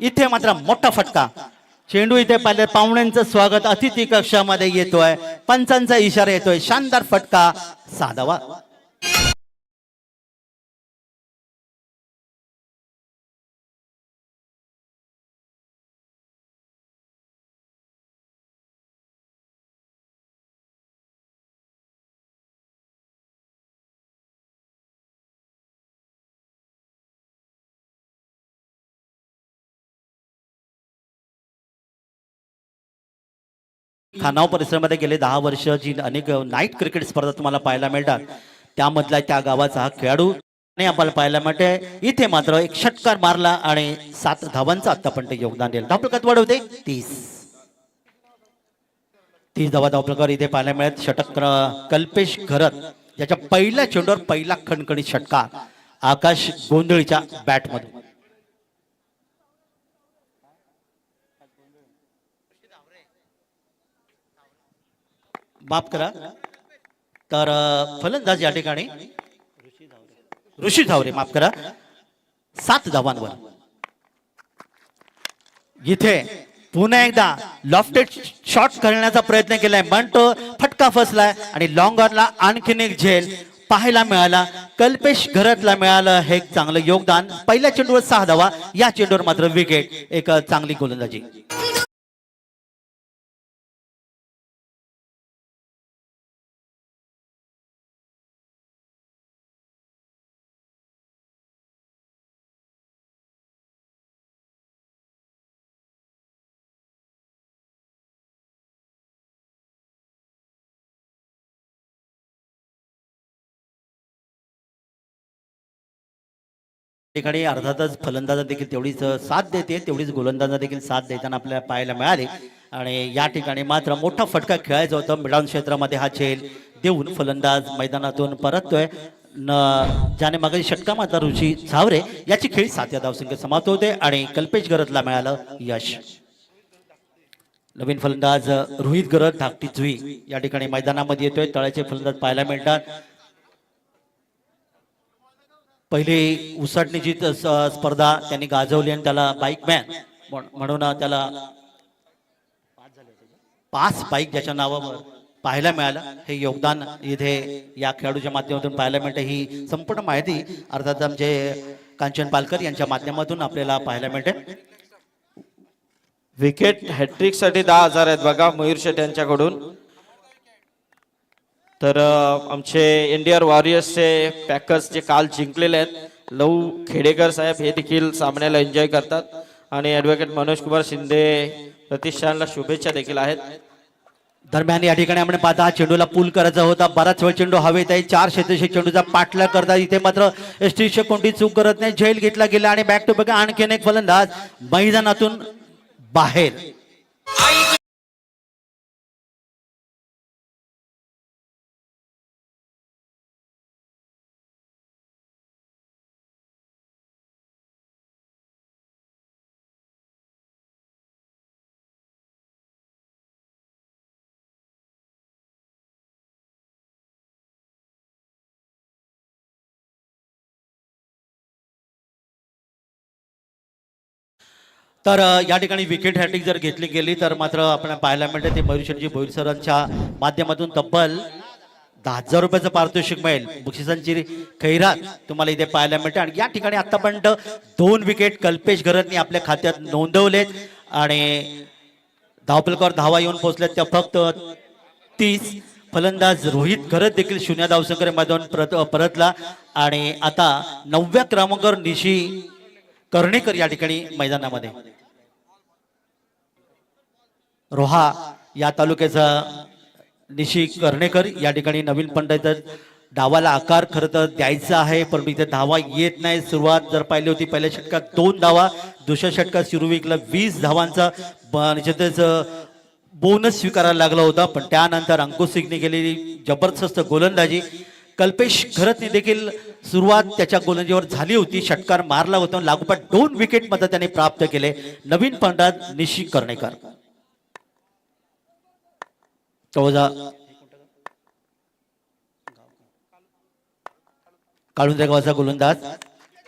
इथे मात्र मोठा फटका. चेंडू इथे पाहिले. पाहुण्यांचं स्वागत अतिथी कक्षामध्ये येतोय. पंचांचा इशारा येतोय. शानदार फटका. 6 धावा. खानाव परिसरामध्ये गेले 10 वर्ष जी अनेक नाईट क्रिकेट स्पर्धा तुम्हाला पाहायला मिळतात त्यामधला त्या गावाचा हा खेळाडू आपल्याला पाहायला मिळते. इथे मात्र एक षटकार मारला आणि 7 धावांचं आतापर्यंत योगदान दिलं. धावफलकात वाढवते 30 धावा धावफलकावर इथे पाहायला मिळत. षटक कल्पेश घरत याच्या पहिल्या चेंडूवर पहिला खणखणीत षटकार आकाश गोंधळीच्या बॅटमधून. माफ करा. तर फलंदाज या ठिकाणी ऋषी धावरे माफ करा 7 धावांवर. इथे पुन्हा एकदा लॉफ्टेड शॉट करण्याचा प्रयत्न केलाय पण तो फटका फसलाय आणि लॉंग ऑनला आणखीन एक झेल पाहायला मिळाला. कल्पेश घरतला मिळालं हे एक चांगलं योगदान. पहिल्या चेंडूवर 6 धावा. या चेंडूवर मात्र विकेट. एक चांगली गोलंदाजी. ठिकाणी अर्थातच फलंदाजा देखील तेवढीच साथ देते, तेवढीच गोलंदाजा देखील साथ देताना आपल्याला पाहायला मिळाले. आणि या ठिकाणी मात्र मोठा फटका खेळायचा होता. मिडॉन क्षेत्रामध्ये हा झेल देऊन फलंदाज मैदानातून परततोय. ज्याने मागे षटका मात्र ऋषी झावरे याची खेळी 7 या धावसंख्या समाप्त होते आणि कल्पेश घरतला मिळालं यश. नवीन फलंदाज रोहित घरत धाकटी जुई या ठिकाणी मैदानामध्ये येतोय. तळाचे फलंदाज पाहायला मिळतात. पहिली उसाटणीची स्पर्धा त्यांनी गाजवली आणि त्याला बाईक मॅन म्हणून त्याला 5 बाईक ज्याच्या नावावर पाहायला मिळालं. हे योगदान इथे या खेळाडूच्या माध्यमातून पाहायला मिळते. ही संपूर्ण माहिती अर्थात आमचे कांचन पालकर यांच्या माध्यमातून आपल्याला पाहायला मिळते. विकेट हॅट्रिक साठी 10,000 आहेत बघा मयूर शेट यांच्याकडून. तर आमचे इंडियन वॉरियर्सचे पॅकर्स जे काल जिंकलेले आहेत लहू खेडेकर साहेब हे देखील सामन्याला एन्जॉय करतात आणि ॲडव्होकेट मनोज कुमार शिंदे प्रतिष्ठानला शुभेच्छा देखील आहेत. दरम्यान या ठिकाणी आपण पाहता हा चेंडूला पूल करायचा होता, बराच वेळ चेंडू हवेत आहे, 4 क्षेत्ररक्षक चेंडूचा पाठलाग करतात. इथे मात्र एसटीचे कोणती चूक करत नाही, झेल घेतला गेला आणि बॅक टू बॅक आणखीन एक फलंदाज मैदानातून बाहेर. तर या ठिकाणी विकेट हॅट्रिक जर घेतली गेली तर मात्र आपण पाहायला मिळते ते मयुरशेठजी भोईर सरांच्या माध्यमातून तब्बल 10,000 रुपयाचं पारितोषिक मिळेल. बक्षिसांची खैरात तुम्हाला इथे पाहायला मिळते. आणि या ठिकाणी आतापर्यंत 2 विकेट कल्पेश घरतनी आपल्या खात्यात नोंदवलेत आणि धावपलकावर धावा येऊन पोहोचल्यात त्या फक्त 30. फलंदाज रोहित घरत देखील 0 धावसंख्येवर मैदान परतला आणि आता 9व्या क्रमांकावर निशी कर्णेकर या ठिकाणी मैदानामध्ये. रोहा या तालुक्याचा निशी कर्णेकर या ठिकाणी नवीन पंडित डावाला आकार खरं तर द्यायचा आहे परंतु इथे धावा येत नाही. सुरुवात जर पाहिली होती पहिल्या षटकात 2 धावा, दुसऱ्या षटकात शिरुविकला 20 धावांचा निश्चितच बोनस स्वीकारायला लागला होता. पण त्यानंतर अंकुश सिंगने केलेली जबरदस्त गोलंदाजी, कल्पेश घरतने देखील सुरुवात त्याच्या गोलंदाजीवर झाली होती, षटकार मारला होता, लागोपाठ 2 विकेट मात्र त्याने प्राप्त केले. नवीन फलंदाज निशी कर्णेकर. काळुंद्रे गावाचा गोलंदाज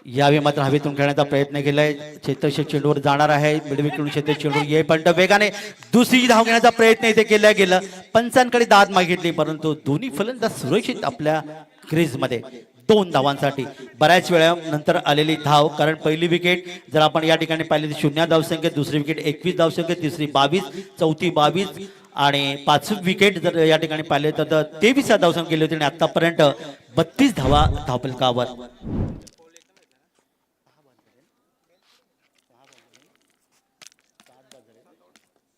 यावेळी मात्र हवेतून खेळण्याचा प्रयत्न केलाय. क्षेत्ररक्षक चेंडूवर जाणार आहे, मिडविकेटून क्षेत्र चेंडू येईपर्यंत वेगाने दुसरी धाव घेण्याचा प्रयत्न इथे केला गेला. पंचांकडे दाद मागितली परंतु दोन्ही फलंदाज सुरक्षित आपल्या क्रीजमध्ये 2 धावांसाठी. बऱ्याच वेळा नंतर आलेली धाव, कारण पहिली विकेट जर आपण या ठिकाणी पाहिली तर 0 धावसंख्या, दुसरी विकेट 21 धावसंख्या, तिसरी 22, चौथी 22 आणि 5वी विकेट जर या ठिकाणी पाहिले तर 23 धावसंख्या केली होती आणि आतापर्यंत 32 धावा धावपलकावर.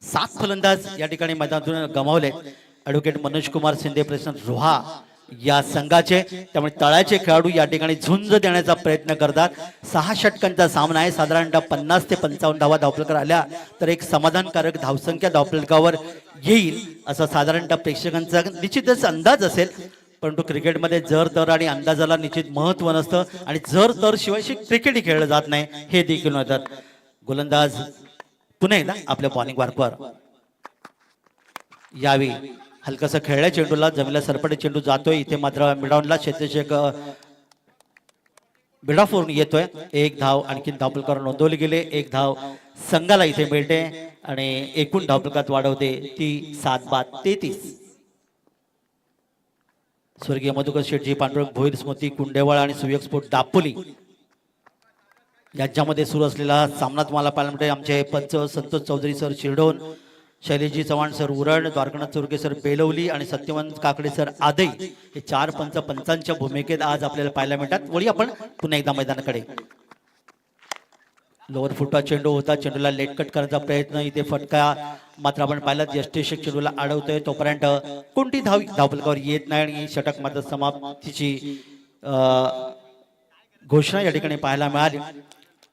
7 फलंदाज या ठिकाणी मैदानातून गमावले. ॲडव्होकेट मनोज कुमार शिंदे प्रेसिडेंट रोहा या संघाचे, त्यामुळे तळाचे खेळाडू या ठिकाणी झुंज देण्याचा प्रयत्न करतात. 6 षटकांचा सामना आहे, साधारणतः 50 ते 55 धावा धावपलकार आल्या तर एक समाधानकारक धावसंख्या धावपलकावर येईल असा साधारणतः प्रेक्षकांचा निश्चितच अंदाज असेल. परंतु क्रिकेटमध्ये जर तर आणि अंदाजाला निश्चित महत्व नसतं आणि जर तर शिवाय क्रिकेटही खेळलं जात नाही हे देखील म्हणतात. गोलंदाज पुन्हा एकदा आपल्या बॉलिंग वार्कवर. यावेळी हलकासा खेळल्या चेंडूला जमिनीला सरपटे चेंडू जातोय. इथे मात्र मिडॉनला क्षेत्ररक्षक बिडाफोरून येतोय. 1 धाव आणखी धावपलकावर नोंदवली गेले. 1 धाव संघाला इथे मिळते आणि एकूण धावपलकात वाढवते ती 7-33. स्वर्गीय मधुकर शेठजी पांडुरंग भोईर स्मृती कुंडेवाळ आणि सुयोग स्पोर्ट दापोली याच्यामध्ये सुरू असलेला सामना तुम्हाला पाहायला मिळते. आमचे पंच संतोष चौधरी सर शिरडोन, शैलेशजी चव्हाण सर उरण, द्वारकानाथ चुरके सर बेलवली आणि सत्यवंत काकडे सर आदई हे 4 पंचांच्या भूमिकेत आज आपल्याला पाहायला मिळतात. वळी आपण पुन्हा एकदा मैदानाकडे. लोअर फुटवा चेंडू होता, चेंडूला लेट कट करण्याचा प्रयत्न, इथे फटका मात्र आपण पाहिला यष्टेशक चेंडूला अडवतोय तोपर्यंत कोणती धावपलकावर येत नाही आणि षटक मात्र समाप्तीची घोषणा या ठिकाणी पाहायला मिळाली.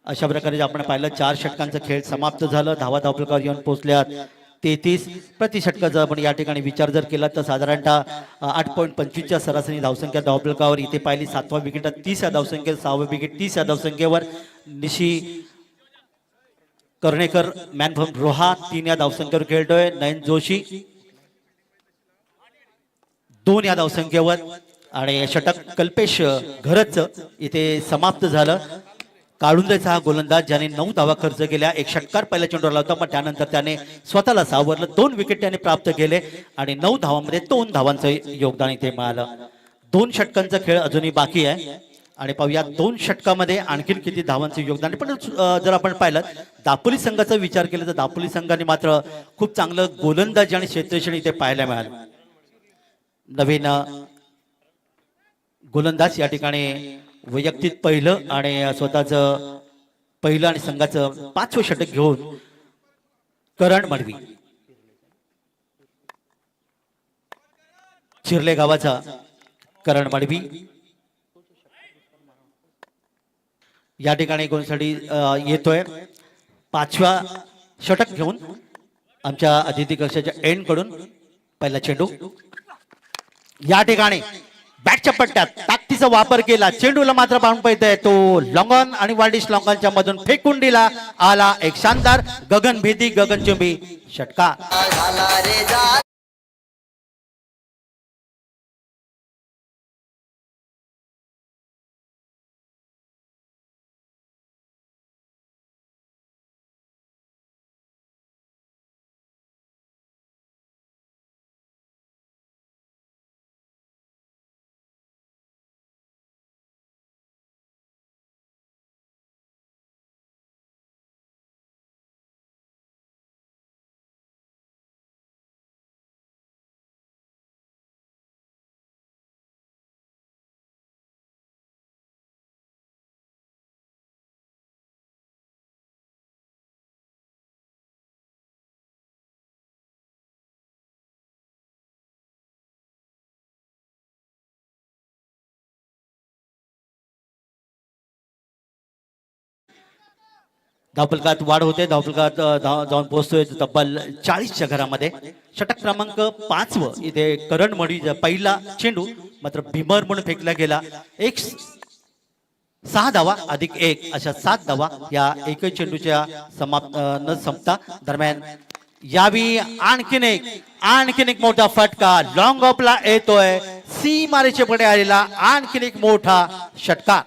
अशा प्रकारे आपण पाहिलं 4 षटकांचा खेळ समाप्त झालं. धावा धावपलकावर येऊन पोहोचल्यात 33. प्रति षटकाचा आपण या ठिकाणी विचार जर केला तर साधारणतः 8.25च्या सरासरी धावसंख्या धावपलकावर इथे पाहिली. 7व्या विकेटात 30 या धावसंख्येवर, 6व्या विकेट 30 या धावसंख्येवर निशी कर्णेकर मॅन फ्रॉम रोहा 3 या धावसंख्येवर खेळतोय. नयन जोशी 2 या धावसंख्येवर आणि षटक कल्पेश घरच इथे समाप्त झालं. काळुंद्रेचा हा गोलंदाज ज्याने 9 धावा खर्च केल्या. 1 षटकार पहिल्या चेंडूवर लावला होता पण त्यानंतर त्याने स्वतःला सावरलं. 2 विकेट त्याने प्राप्त केले आणि 9 धावांमध्ये 2 धावांचं योगदान इथे मिळालं. 2 षटकांचा खेळ अजूनही बाकी आहे आणि पाहूया 2 षटकामध्ये आणखीन किती धावांचं योगदान. पण जर आपण पाहिलं दापोली संघाचा विचार केला तर दापोली संघाने मात्र खूप चांगलं गोलंदाजी आणि क्षेत्ररक्षण इथे पाहायला मिळालं. नवीन गोलंदाज या ठिकाणी वैयक्तिक पहिलं आणि स्वतःचं पहिलं आणि संघाचं 5वं षटक घेऊन करण मडवी, चिरले गावाचा करण मडवी या ठिकाणी गोलसाठी येतोय 5व्या षटक घेऊन आमच्या अतिथी कक्षाच्या एंड कडून पहिला चेंडू या ठिकाणी बॅटच्या पट्ट्यात ताकदीचा वापर केला, चेंडूला मात्र बाउंड पाहिजे तो लॉंगॉन आणि वार्डिश लॉंगॉनच्या मधून फेकून दिला, आला एक शानदार गगनभेदी गगनचुंबी षटकार. धावफलकात वाढ होते, धावफलकात जाऊन पोहोचतोय तब्बल 40च्या घरामध्ये. षटक क्रमांक 5 इथे करण मडवी पहिला चेंडू मात्र भीमर म्हणून फेकला गेला. 6 धावा अधिक 1 अशा 7 धावा या एकही चेंडूच्या न संपता दरम्यान यावी आणखीन एक मोठा फटका लॉंग ऑफला येतोय, सी मारेचे पुढे आलेला आणखीन एक मोठा षटकार.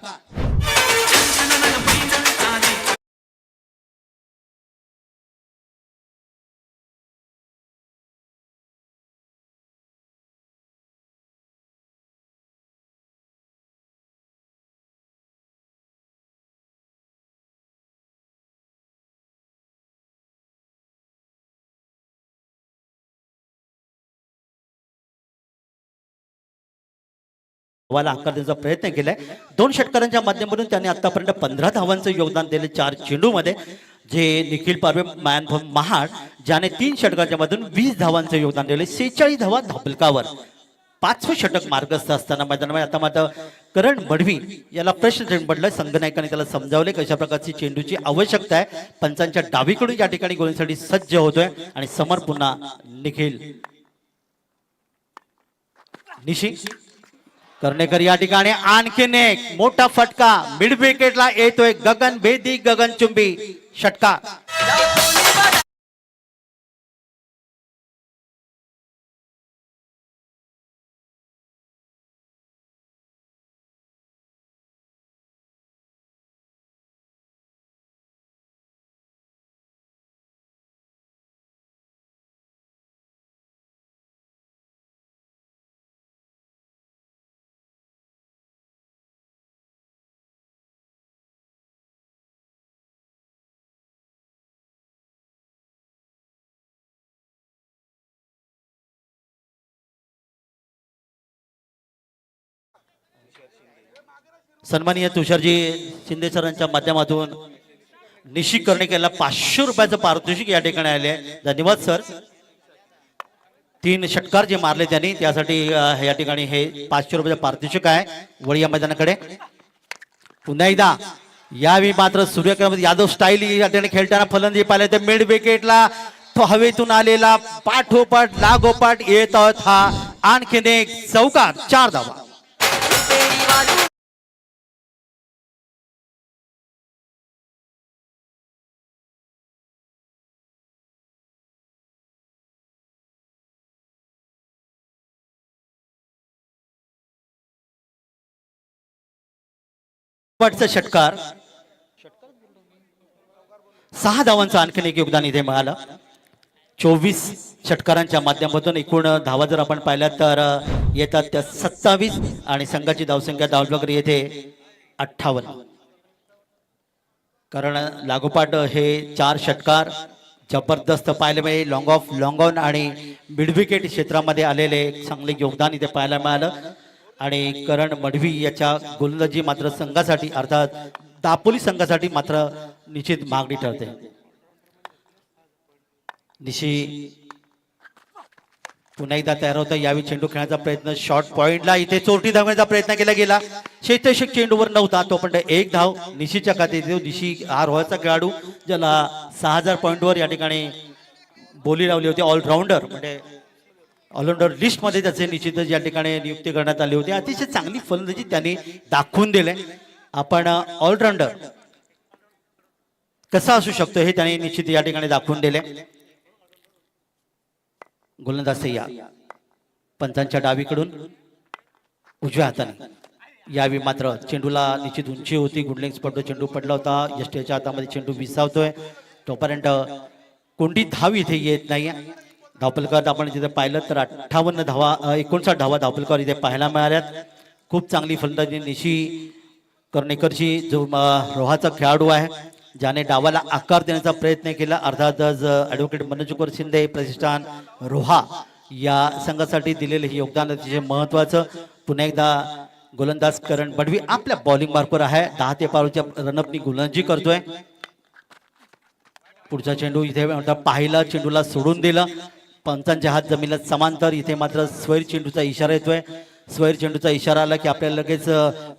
वाला आकार देण्याचा प्रयत्न केलाय. 2 षटकारांच्या माध्यमातून त्यांनी आतापर्यंत 15 धावांचं योगदान दिले 4 चेंडूमध्ये, जे निखिल पारवे मॅन फ्रॉम महाड ज्याने 3 षटकांच्या मधून 20 धावांचं योगदान दिले. 46 धावा धावफलकावर 5वं षटक मार्गस्थ असताना मैदानामध्ये आता मात्र करण मडवी याला प्रश्न पडलाय. संघनायकाने त्याला समजावले कशा प्रकारची चेंडूची आवश्यकता आहे. पंचांच्या डावीकडून या ठिकाणी गोलसाठी सज्ज होतोय आणि समोर पुन्हा निशी कर्णेकर या ठिकाणी आणखीन एक मोठा फटका मिड विकेटला येतोय, गगनभेदी गगनचुंबी षटकार. सन्माननीय तुषारजी शिंदे सरांच्या माध्यमातून निशी कर्णिकेला 500 रुपयाचं पारितोषिक या ठिकाणी आले. धन्यवाद सर. 3 षटकार जे मारले त्यांनी त्यासाठी या ठिकाणी हे 500 रुपयाचं पारितोषिक आहे. वळी या मैदानाकडे पुन्हा एकदा यावेळी मात्र सूर्यकांत यादव स्टाईल या ठिकाणी खेळताना फलंदाजी पाहिले तर मिड विकेटला तो हवेतून आलेला पाठोपाठ लागोपाठ येत आहोत हा आणखीन एक चौकार. 4 धावा. षटकार 6 धावांचं आणखीन एक योगदान इथे मिळालं. 24 षटकारांच्या माध्यमातून एकूण धावा जर आपण पाहिल्या तर येतात त्या 27 आणि संघाची धावसंख्या धावफलकावर येथे 58. कारण लागोपाठ हे 4 षटकार जबरदस्त पाहायला मिळेल. लॉंग ऑन आणि मिड विकेट क्षेत्रामध्ये आलेले चांगले योगदान इथे पाहायला मिळालं. आणि करण मडवी याच्या गोलंदाजी मात्र संघासाठी अर्थात दापोली संघासाठी मात्र निश्चित मागणी ठरते. निशी पुन्हा एकदा तयार होता. यावेळी चेंडू खेळण्याचा प्रयत्न शॉर्ट पॉइंटला इथे चोरटी धावण्याचा प्रयत्न केला गेला. क्षेत्ररक्षक चेंडूवर नव्हता तोपर्यंत एक धाव निशीच्या खात्यात येतो. निशी हा रोहाचा खेळाडू ज्याला 6000 पॉईंटवर या ठिकाणी बोली लावली होती. ऑलराऊंडर म्हणजे ऑलराऊंडर लिस्टमध्ये त्याचे निश्चितच या ठिकाणी नियुक्ती करण्यात आली होती. अतिशय चांगली फलंदाजी त्यांनी दाखवून दिले. आपण ऑलराऊंडर कसा असू शकतो हे त्यांनी निश्चित या ठिकाणी दाखवून दिले. गोलंदाज सय्या पंचांच्या डावीकडून उजव्या हाताने. यावेळी मात्र चेंडूला निश्चित उंची होती. गुडलिंग्स पडतो. चेंडू पडला होता. यष्टीच्या हातामध्ये चेंडू विसावतोय. तोपर्यंत कोणती धाव इथे येत नाही. धावपलकर आपण जिथे पाहिलं तर 58 धावा 59 धावा धावपलकर इथे पाहायला मिळाल्यात. खूप चांगली फलंदाजी निशी कर्णेकरची जो रोहाचा खेळाडू आहे ज्याने डावाला आकार देण्याचा प्रयत्न केला. अर्थातच ॲडव्होकेट मनोज कुमार शिंदे प्रतिष्ठान रोहा या संघासाठी दिलेले हे योगदान अतिशय महत्वाचं. पुन्हा एकदा गोलंदाज करण मडवी आपल्या बॉलिंग मार्कवर आहे. 10 ते 12च्या रनअपनी गोलंदाजी करतोय. पुढचा चेंडू इथे पाहिला. चेंडूला सोडून दिलं. पंचांच्या हात जमिनीला समांतर. इथे मात्र स्वैर चेंडूचा इशारा येतोय. स्वैर चेंडूचा इशारा आला की आपल्याला लगेच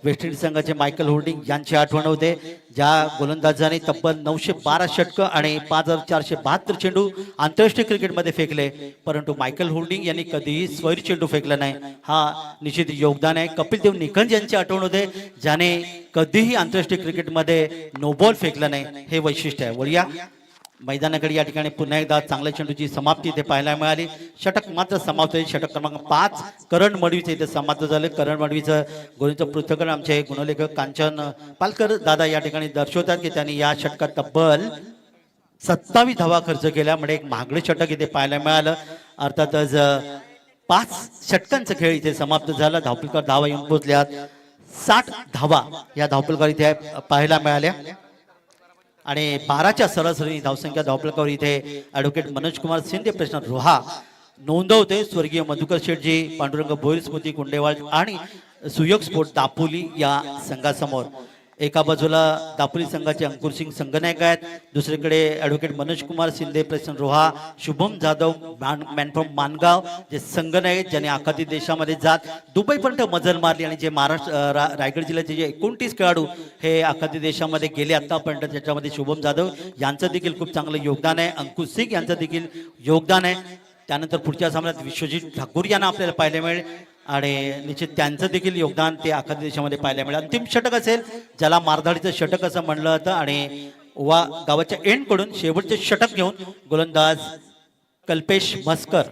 वेस्ट इंडिज संघाचे मायकल होल्डिंग यांची आठवण होते. ज्या गोलंदाजाने तब्बल 912 षटकं आणि 5472 चेंडू आंतरराष्ट्रीय क्रिकेटमध्ये फेकले, परंतु मायकल होल्डिंग यांनी कधीही स्वैर चेंडू फेकला नाही. हा निश्चित योगदान आहे. कपिल देव निखंज यांची आठवण होते ज्याने कधीही आंतरराष्ट्रीय क्रिकेटमध्ये नो बॉल फेकला नाही. हे वैशिष्ट्य आहे. वळूया मैदानाकडे. या ठिकाणी पुन्हा एकदा चांगल्या चेंडूची समाप्ती इथे पाहायला मिळाली. षटक मात्र समाप्त होईल. षटक क्रमांक 5 करण मडवीचे इथे समाप्त झाले. करण मडवीचं गोलीचं पृथक्करण आमचे गुणलेखक कांचन पालकर दादा या ठिकाणी दर्शवतात की त्यांनी या षटकात तब्बल 27 धावा खर्च केल्या. म्हणजे एक महागडे षटक इथे पाहायला मिळालं. अर्थातच 5 षटकांचा खेळ इथे समाप्त झाला. धावपलकर धावा येऊन पोहोचल्यात. 60 धावा या धावपलकर इथे पाहायला मिळाल्या आणि 12च्या सरासरी धावसंख्या धावपलकावर इथे ॲडव्होकेट मनोज कुमार शिंदे प्रश्न रोहा नोंदवते. स्वर्गीय मधुकर शेठजी, पांडुरंग भोईर स्मृती कुंडेवाळ आणि सुयोग स्पोर्ट दापोली या संघासमोर. एका बाजूला दापोली संघाचे अंकुर सिंग संघनायक आहेत, दुसरीकडे ॲडव्होकेट मनोज कुमार शिंदे प्रश्न रोहा, शुभम जाधव मॅन फ्रॉम मानगाव जे संघनायक ज्याने आखाती देशामध्ये जात दुबईपर्यंत मजल मारली आणि जे महाराष्ट्र रायगड जिल्ह्याचे जे 29 खेळाडू हे आखाती देशामध्ये गेले आतापर्यंत, त्याच्यामध्ये शुभम जाधव यांचं देखील खूप चांगलं योगदान आहे. अंकुर सिंग यांचं देखील योगदान आहे. त्यानंतर पुढच्या सामन्यात विश्वजित ठाकूर यांना आपल्याला पाहायला मिळेल आणि निश्चित त्यांचं देखील योगदान ते आखाती देशामध्ये पाहायला मिळेल. अंतिम षटक असेल ज्याला मारधाडीचं षटक असं म्हणलं जातं आणि वा गावाच्या एंड कडून शेवटचे षटक घेऊन गोलंदाज कल्पेश मस्कर,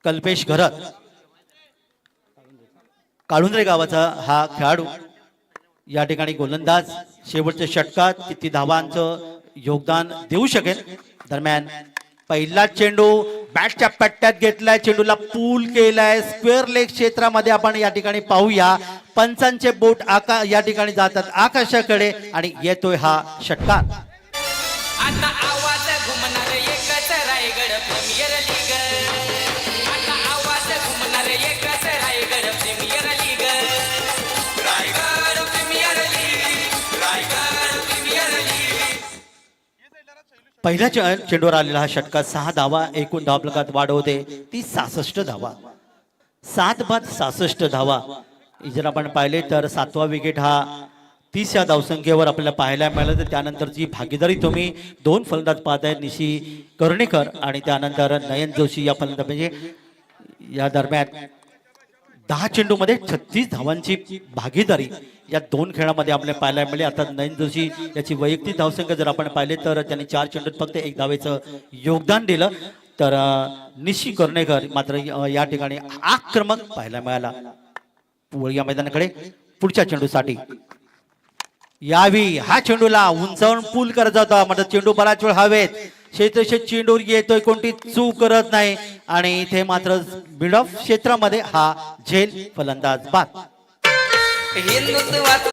कल्पेश घरत काळुंद्रे गावाचा हा खेळाडू या ठिकाणी गोलंदाज शेवटच्या षटकात किती धावांचं योगदान देऊ शकेल. दरम्यान पहिला चेंडू बॅटच्या पट्ट्यात घेतलाय, चेंडूला पूल केलाय स्क्वेअर लेग क्षेत्रामध्ये. आपण या ठिकाणी पाहूया पंचांचे बोट या ठिकाणी जातात आकाशाकडे आणि येतोय हा षटकार. आता आवाज घुमणार एकच रायगड प्रीमियर लीग. आता आवाज घुमणार एकच Raigad premier league. Raigad premier league. Raigad premier league. पहिल्या चेंडूवर आलेला हा षटकार 6 धावा एकूण धावफलकात वाढ होते ती 66 धावा. 7 बाद 66 धावा जर आपण पाहिले तर 7वा विकेट हा 30 या धावसंख्येवर आपल्याला पाहायला मिळालं. तर त्यानंतरची भागीदारी तुम्ही 2 फलंदाज पाहताय, निशी कर्णेकर आणि त्यानंतर नयन जोशी या फलंदाज. म्हणजे या दरम्यान 10 चेंडूमध्ये 36 धावांची भागीदारी या 2 खेळामध्ये आपल्याला पाहायला मिळाली. आता नयन जोशी याची वैयक्तिक धावसंख्या जर आपण पाहिले तर त्यांनी 4 चेंडूत फक्त 1 धावेचं योगदान दिलं. तर निशी कर्णेकर मात्र या ठिकाणी आक्रमक पाहायला मिळाला. या मैदानाकडे पुढच्या चेंडूसाठी यावी हा चेंडूला उंचावून पूल करत होता. म्हणजे चेंडू बराच वेळ हवेत क्षेत्रक्षक चेंडूवर येतोय, कोणती चूक करत नाही आणि इथे मात्र मिड ऑफ क्षेत्रामध्ये हा झेल फलंदाज बाद. हिंदुत्वात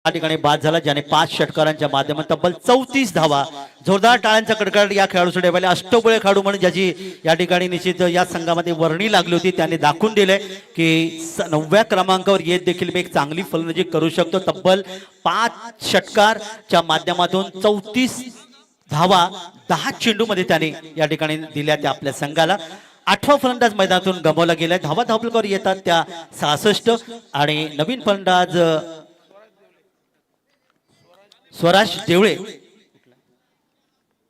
या ठिकाणी बाद झाला, ज्याने 5 षटकारांच्या माध्यमातून तब्बल 34 धावा. जोरदार टाळ्यांचा कडकडाट या खेळाडूसाठी पहिले अष्टबळे खेळाडू म्हणून ज्याची या ठिकाणी निश्चित या संघामध्ये वर्णी लागली होती, त्याने दाखवून दिले की 9व्या क्रमांकावर येत देखील मी एक चांगली फलंदाजी करू शकतो. तब्बल 5 षटकारच्या माध्यमातून 34 धावा 10 चेंडूमध्ये त्याने या ठिकाणी दिल्या त्या आपल्या संघाला. 8वा फलंदाज मैदानातून गमावला गेलाय. धावा धावपलकावर येतात त्या 66 आणि नवीन फलंदाज स्वराज देवळे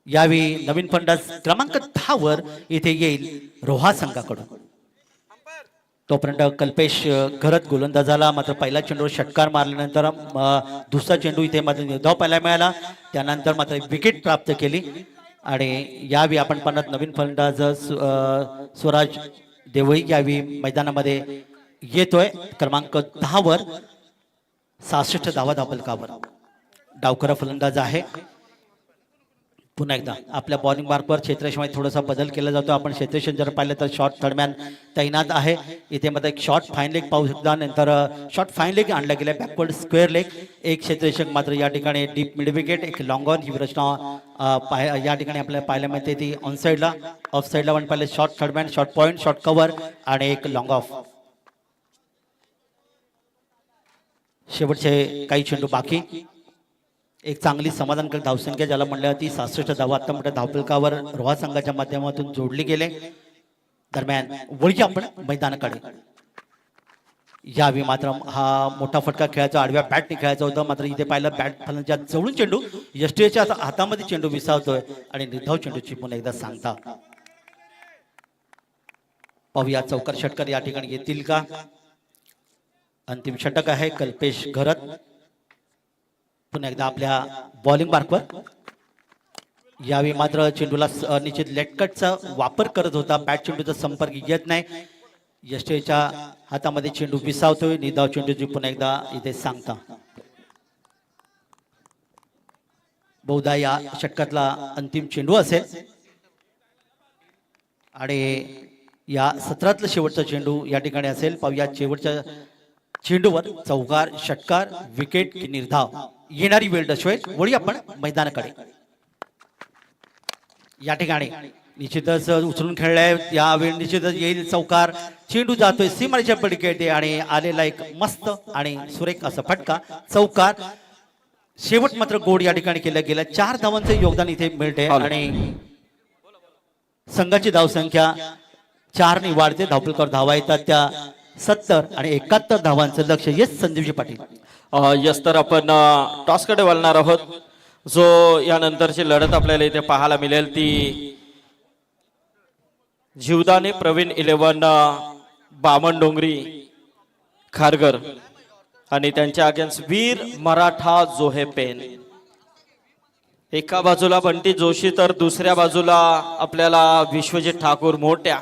यावेळी नवीन फलंदाज क्रमांक 10 वर इथे येईल रोहा संघाकडून. तोपर्यंत कल्पेश घरत गोलंदाजाला मात्र पहिला चेंडूवर षटकार मारल्यानंतर दुसरा चेंडू इथे मात्र निर्धाव पाहायला मिळाला. त्यानंतर मात्र विकेट प्राप्त केली आणि यावेळी आपण पाहत नवीन फलंदाज स्वराज देवळी यावेळी मैदानामध्ये येतोय क्रमांक 10 वर 66 धावा धावपलकावर. डावखरा फलंदाज आहे. पुन्हा एकदा आपल्या बॉलिंग मार्कवर क्षेत्ररक्षणामध्ये थोडासा बदल केला जातो. आपण क्षेत्ररक्षण जर पाहिलं तर शॉर्ट थर्डमॅन तैनात आहे. इथे मध्ये एक शॉर्ट फाईन लेग पाहू शकता. नंतर शॉर्ट फाईन लेग आणला गेला, बॅकवर्ड स्क्वेअर लेग. एक क्षेत्ररक्षक मात्र या ठिकाणी डीप मिड विकेट, एक लॉंग ऑन ही रचना या ठिकाणी आपल्याला पाहायला मिळते. ती ऑन साईडला, ऑफ साईडला पण पाहिलं short third man, short point, short cover आणि एक लॉंग ऑफ. शेवटचे काही चेंडू बाकी. एक चांगली समाधानकारक धावसंख्या ज्याला म्हणल्या ती 66 धावा आता मोठ्या धावपलकावर रोहा संघाच्या माध्यमातून जोडली गेले. दरम्यान वळी आपण मैदानाकडे यावेळी मात्र हा मोठा फटका खेळायचा, आडव्या बॅटने खेळायचा होता. मात्र इथे पाहिलं बॅट फलंदाच्या जवळून चेंडू यष्टीच्या हातामध्ये चेंडू विसावतोय आणि निर्धाव चेंडूची पुन्हा एकदा सांगता. पाहूया चौकार षटकार या ठिकाणी येतील का. अंतिम षटक आहे कल्पेश घरत. पुन्हा एकदा आपल्या बॉलिंग मार्कवर यावेळी मात्र चेंडूला निश्चित लेटकटचा वापर करत होता. बॅट चेंडूचा संपर्क येत नाही. यष्टीच्या हातामध्ये चेंडू विसावतोय. निधाव चेंडूची पुन्हा एकदा इथे सांगता. बहुधा या षटकातला अंतिम चेंडू असेल आणि या सत्रातलं शेवटचा चेंडू या ठिकाणी असेल. पाहूया शेवटच्या चेंडूवर चौकार षटकार विकेट की निर्धाव येणारी वेळ दर्शवेल. वळी आपण मैदानाकडे या ठिकाणी निश्चितच उचलून खेळलाय. यावेळी निश्चितच येईल चौकार. चेंडू जातोय सीमारेच्या पलीकडे आणि आलेला एक मस्त आणि सुरेख असा फटका चौकार. शेवट मात्र गोड या ठिकाणी केलं गेलं. 4 धावांचे योगदान इथे मिळते आणि संघाची धावसंख्या 4 ने वाढते. धावपलकावर धावा येतात त्या 70 आणि 71 धावांचं लक्ष. येस संदीपजी पाटील. यस, तर आपण टॉसकडे वळणार आहोत. जो यानंतरची लढत आपल्याला इथे पाहायला मिळेल ती जीवदानी प्रवीण 11 बामणडोंगरी खारघर आणि त्यांच्या अगेन्स्ट वीर मराठा जोहे पेन. एका बाजूला बंटी जोशी तर दुसऱ्या बाजूला आपल्याला विश्वजित ठाकूर मोठ्या